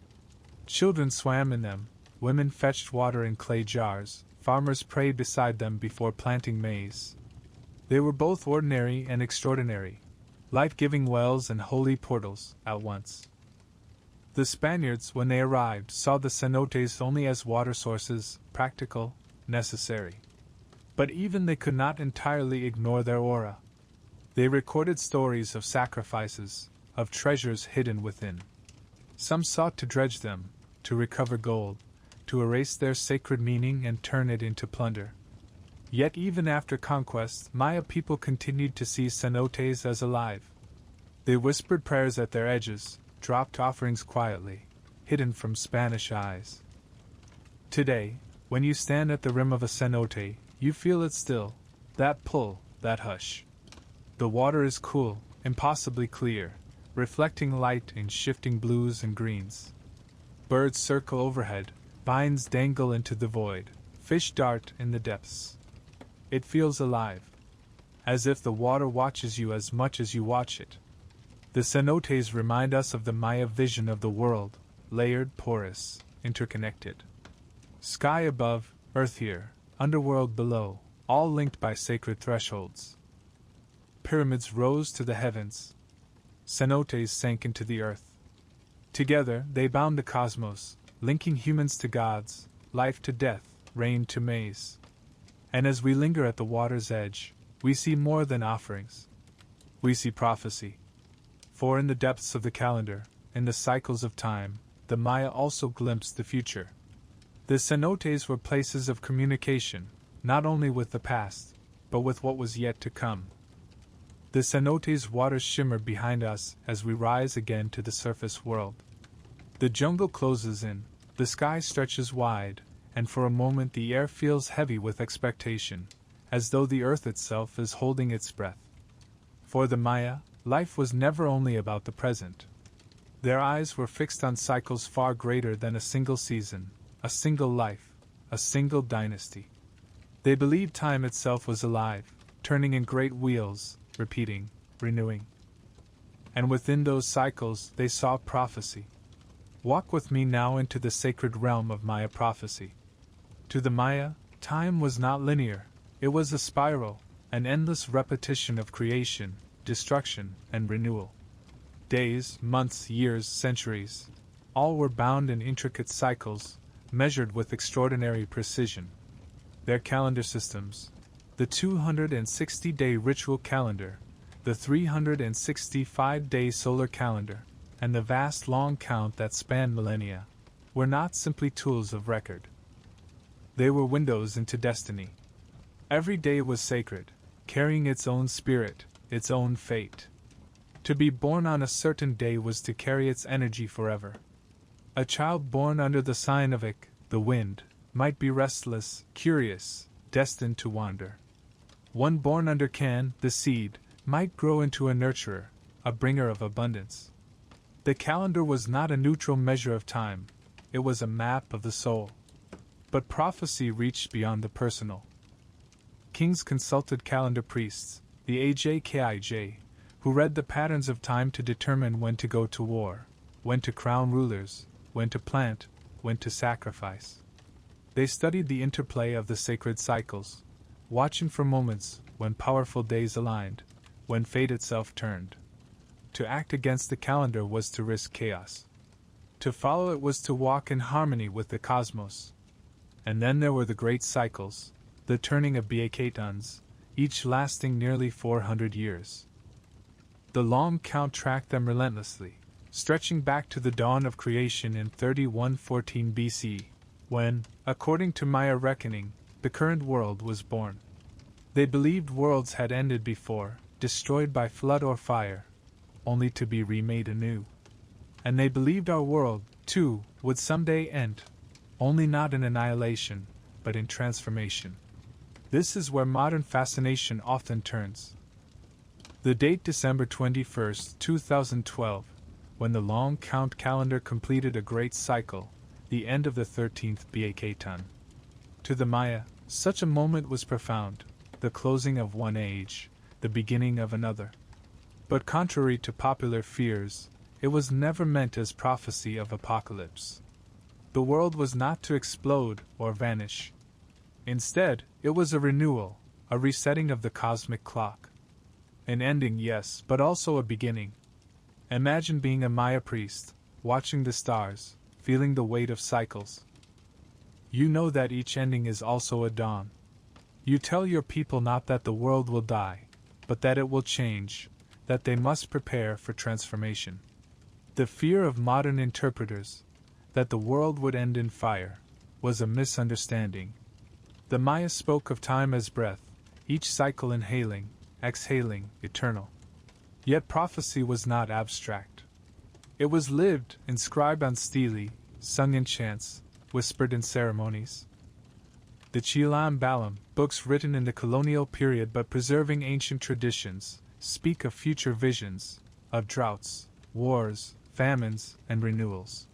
Children swam in them, women fetched water in clay jars, farmers prayed beside them before planting maize. They were both ordinary and extraordinary, life-giving wells and holy portals, at once. The Spaniards, when they arrived, saw the cenotes only as water sources, practical, necessary. But even they could not entirely ignore their aura. They recorded stories of sacrifices, of treasures hidden within. Some sought to dredge them, to recover gold, to erase their sacred meaning and turn it into plunder. Yet even after conquest, Maya people continued to see cenotes as alive. They whispered prayers at their edges, dropped offerings quietly, hidden from Spanish eyes. Today, when you stand at the rim of a cenote, you feel it still, that pull, that hush. The water is cool, impossibly clear, reflecting light in shifting blues and greens. Birds circle overhead, vines dangle into the void, fish dart in the depths. It feels alive, as if the water watches you as much as you watch it. The cenotes remind us of the Maya vision of the world, layered, porous, interconnected. Sky above, earth here, underworld below, all linked by sacred thresholds. Pyramids rose to the heavens. Cenotes sank into the earth. Together, they bound the cosmos, linking humans to gods, life to death, rain to maize. And as we linger at the water's edge, we see more than offerings. We see prophecy. For in the depths of the calendar, in the cycles of time, the Maya also glimpsed the future. The cenotes were places of communication, not only with the past, but with what was yet to come. The cenotes' waters shimmer behind us as we rise again to the surface world. The jungle closes in, the sky stretches wide, and for a moment the air feels heavy with expectation, as though the earth itself is holding its breath. For the Maya, life was never only about the present. Their eyes were fixed on cycles far greater than a single season, a single life, a single dynasty. They believed time itself was alive, turning in great wheels, repeating, renewing. And within those cycles they saw prophecy. Walk with me now into the sacred realm of Maya prophecy. To the Maya, time was not linear, it was a spiral, an endless repetition of creation, destruction, and renewal. Days, months, years, centuries, all were bound in intricate cycles, measured with extraordinary precision. Their calendar systems, the 260-day ritual calendar, the 365-day solar calendar, and the vast long count that spanned millennia, were not simply tools of record. They were windows into destiny. Every day was sacred, carrying its own spirit, its own fate. To be born on a certain day was to carry its energy forever. A child born under the sign of Ik, the wind, might be restless, curious, destined to wander. One born under Can, the seed, might grow into a nurturer, a bringer of abundance. The calendar was not a neutral measure of time, it was a map of the soul. But prophecy reached beyond the personal. Kings consulted calendar priests, the Ajkij, who read the patterns of time to determine when to go to war, when to crown rulers, when to plant, when to sacrifice. They studied the interplay of the sacred cycles, watching for moments when powerful days aligned, when fate itself turned. To act against the calendar was to risk chaos. To follow it was to walk in harmony with the cosmos. And then there were the great cycles, the turning of Bacatons, each lasting nearly 400 years. The long count tracked them relentlessly, stretching back to the dawn of creation in 3114 BC, when, according to Maya reckoning, the current world was born. They believed worlds had ended before, destroyed by flood or fire, only to be remade anew. And they believed our world, too, would someday end, only not in annihilation, but in transformation. This is where modern fascination often turns. The date December 21, 2012, when the long count calendar completed a great cycle, the end of the 13th Bacaton. To the Maya, such a moment was profound, the closing of one age, the beginning of another. But contrary to popular fears, it was never meant as prophecy of apocalypse. The world was not to explode or vanish. Instead, it was a renewal, a resetting of the cosmic clock. An ending, yes, but also a beginning. Imagine being a Maya priest, watching the stars, feeling the weight of cycles. You know that each ending is also a dawn. You tell your people not that the world will die, but that it will change, that they must prepare for transformation. The fear of modern interpreters, that the world would end in fire, was a misunderstanding. The Maya spoke of time as breath, each cycle inhaling, exhaling, eternal. Yet prophecy was not abstract. It was lived, inscribed on stelae, sung in chants, whispered in ceremonies. The Chilam Balam, books written in the colonial period but preserving ancient traditions, speak of future visions, of droughts, wars, famines, and renewals.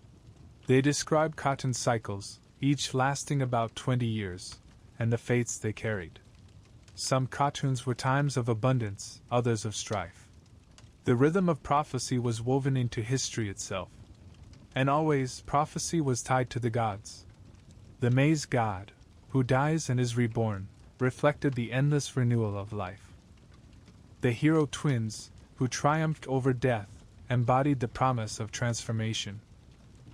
They describe cotton cycles, each lasting about 20 years, and the fates they carried. Some cartoons were times of abundance, others of strife. The rhythm of prophecy was woven into history itself. And always, prophecy was tied to the gods. The maize god, who dies and is reborn, reflected the endless renewal of life. The hero twins, who triumphed over death, embodied the promise of transformation.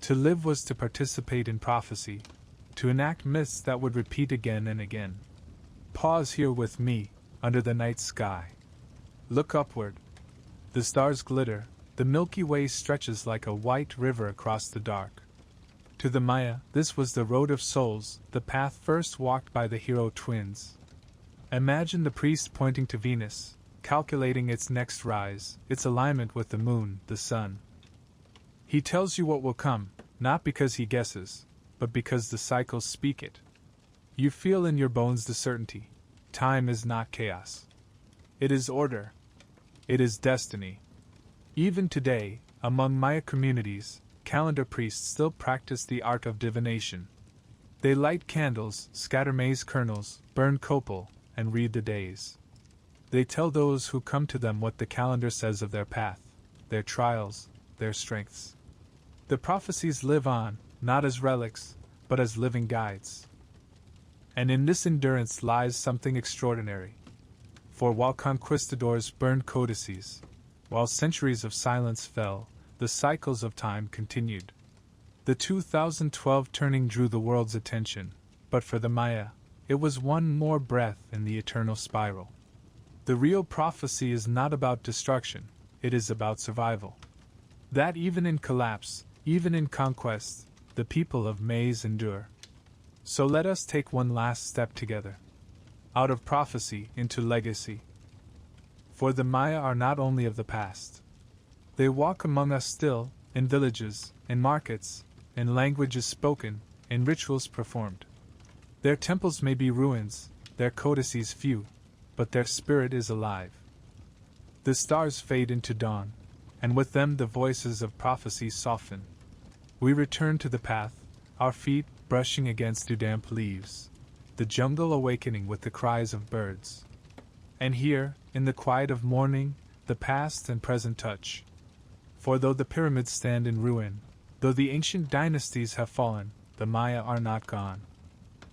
To live was to participate in prophecy, to enact myths that would repeat again and again. Pause here with me, under the night sky. Look upward. The stars glitter, the Milky Way stretches like a white river across the dark. To the Maya, this was the road of souls, the path first walked by the hero twins. Imagine the priest pointing to Venus, calculating its next rise, its alignment with the moon, the sun. He tells you what will come, not because he guesses, but because the cycles speak it. You feel in your bones the certainty. Time is not chaos. It is order. It is destiny. Even today, among Maya communities, calendar priests still practice the art of divination. They light candles, scatter maize kernels, burn copal, and read the days. They tell those who come to them what the calendar says of their path, their trials, their strengths. The prophecies live on, not as relics, but as living guides. And in this endurance lies something extraordinary. For while conquistadors burned codices, while centuries of silence fell, the cycles of time continued. The 2012 turning drew the world's attention, but for the Maya, it was one more breath in the eternal spiral. The real prophecy is not about destruction, it is about survival. That even in collapse, even in conquest, the people of maize endure. So let us take one last step together. Out of prophecy into legacy. For the Maya are not only of the past. They walk among us still, in villages, in markets, in languages spoken, in rituals performed. Their temples may be ruins, their codices few, but their spirit is alive. The stars fade into dawn, and with them the voices of prophecy soften. We return to the path, our feet brushing against the damp leaves, the jungle awakening with the cries of birds. And here, in the quiet of morning, the past and present touch. For though the pyramids stand in ruin, though the ancient dynasties have fallen, the Maya are not gone.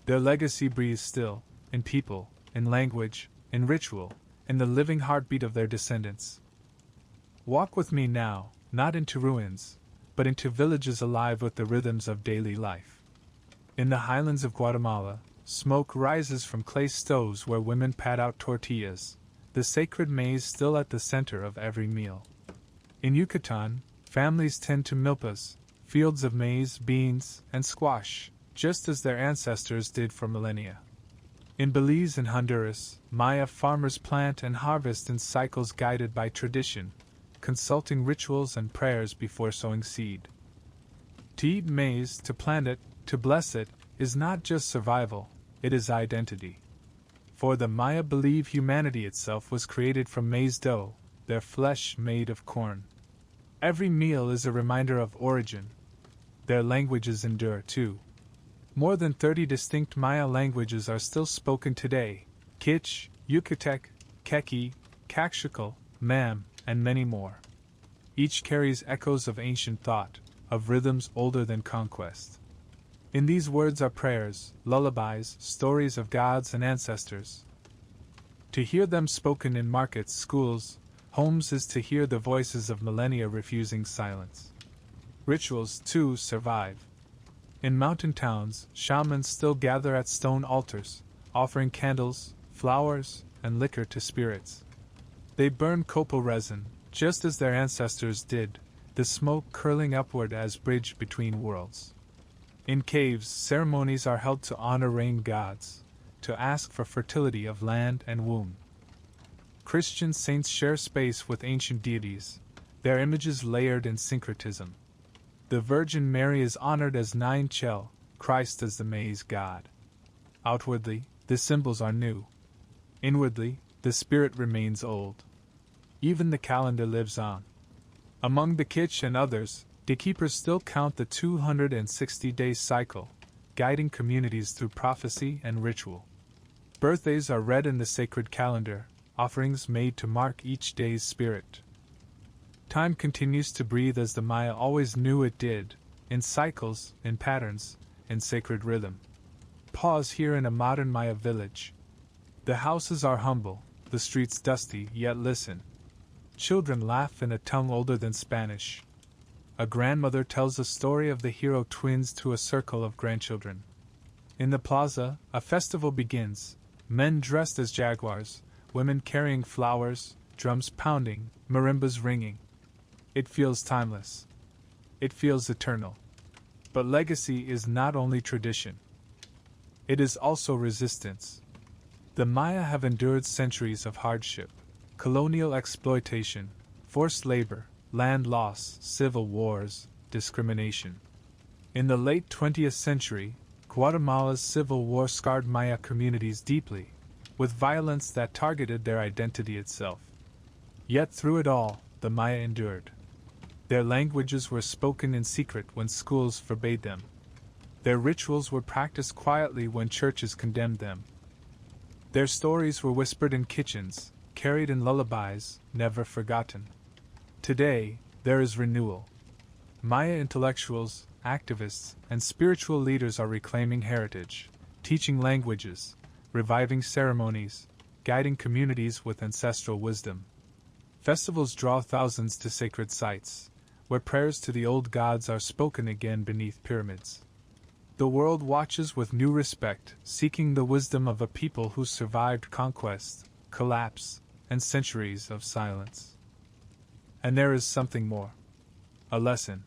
Their legacy breathes still, in people, in language, in ritual, in the living heartbeat of their descendants. Walk with me now, not into ruins, but into villages alive with the rhythms of daily life. In the highlands of Guatemala, smoke rises from clay stoves where women pat out tortillas, the sacred maize still at the center of every meal. In Yucatan, families tend to milpas, fields of maize, beans, and squash, just as their ancestors did for millennia. In Belize and Honduras, Maya farmers plant and harvest in cycles guided by tradition, consulting rituals and prayers before sowing seed. To eat maize, to plant it, to bless it, is not just survival, it is identity. For the Maya believe humanity itself was created from maize dough, their flesh made of corn. Every meal is a reminder of origin. Their languages endure, too. More than 30 distinct Maya languages are still spoken today: Kich, Yucatec, Keki, Kakshakal, Mam, and many more. Each carries echoes of ancient thought, of rhythms older than conquest. In these words are prayers, lullabies, stories of gods and ancestors. To hear them spoken in markets, schools, homes is to hear the voices of millennia refusing silence. Rituals, too, survive. In mountain towns, shamans still gather at stone altars, offering candles, flowers, and liquor to spirits. They burn copal resin, just as their ancestors did, the smoke curling upward as bridge between worlds. In caves, ceremonies are held to honor rain gods, to ask for fertility of land and womb. Christian saints share space with ancient deities, their images layered in syncretism. The Virgin Mary is honored as Nine Chel, Christ as the maize god. Outwardly, the symbols are new. Inwardly, the spirit remains old. Even the calendar lives on. Among the Kich and others, the keepers still count the 260-day cycle, guiding communities through prophecy and ritual. Birthdays are read in the sacred calendar, offerings made to mark each day's spirit. Time continues to breathe as the Maya always knew it did, in cycles, in patterns, in sacred rhythm. Pause here in a modern Maya village. The houses are humble, the streets dusty, yet listen. Children laugh in a tongue older than Spanish. A grandmother tells a story of the hero twins to a circle of grandchildren. In the plaza, a festival begins, men dressed as jaguars, women carrying flowers, drums pounding, marimbas ringing. It feels timeless. It feels eternal. But legacy is not only tradition. It is also resistance. The Maya have endured centuries of hardship, colonial exploitation, forced labor, land loss, civil wars, discrimination. In the late 20th century, Guatemala's civil war scarred Maya communities deeply, with violence that targeted their identity itself. Yet through it all, the Maya endured. Their languages were spoken in secret when schools forbade them. Their rituals were practiced quietly when churches condemned them. Their stories were whispered in kitchens, carried in lullabies, never forgotten. Today, there is renewal. Maya intellectuals, activists, and spiritual leaders are reclaiming heritage, teaching languages, reviving ceremonies, guiding communities with ancestral wisdom. Festivals draw thousands to sacred sites, where prayers to the old gods are spoken again beneath pyramids. The world watches with new respect, seeking the wisdom of a people who survived conquest, collapse, and centuries of silence. And there is something more. A lesson.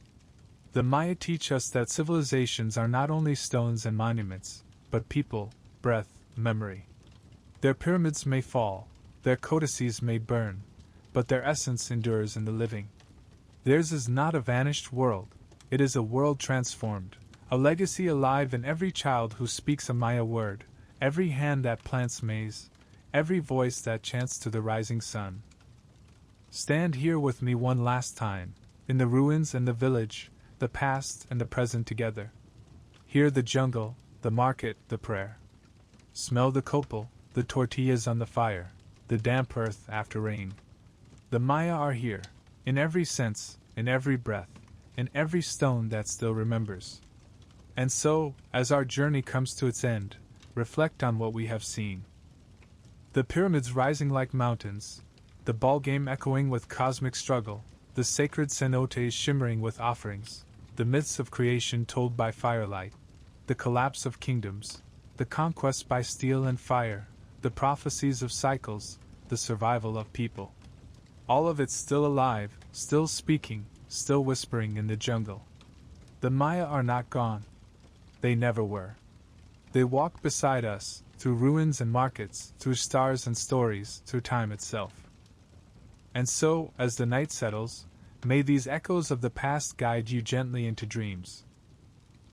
The Maya teach us that civilizations are not only stones and monuments, but people, breath, memory. Their pyramids may fall, their codices may burn, but their essence endures in the living. Theirs is not a vanished world, it is a world transformed, a legacy alive in every child who speaks a Maya word, every hand that plants maize, every voice that chants to the rising sun. Stand here with me one last time, in the ruins and the village, the past and the present together. Hear the jungle, the market, the prayer. Smell the copal, the tortillas on the fire, the damp earth after rain. The Maya are here, in every sense, in every breath, in every stone that still remembers. And so, as our journey comes to its end, reflect on what we have seen. The pyramids rising like mountains, the ballgame echoing with cosmic struggle, the sacred cenotes shimmering with offerings, the myths of creation told by firelight, the collapse of kingdoms, the conquest by steel and fire, the prophecies of cycles, the survival of people. All of it still alive, still speaking, still whispering in the jungle. The Maya are not gone. They never were. They walk beside us, through ruins and markets, through stars and stories, through time itself. And so, as the night settles, may these echoes of the past guide you gently into dreams.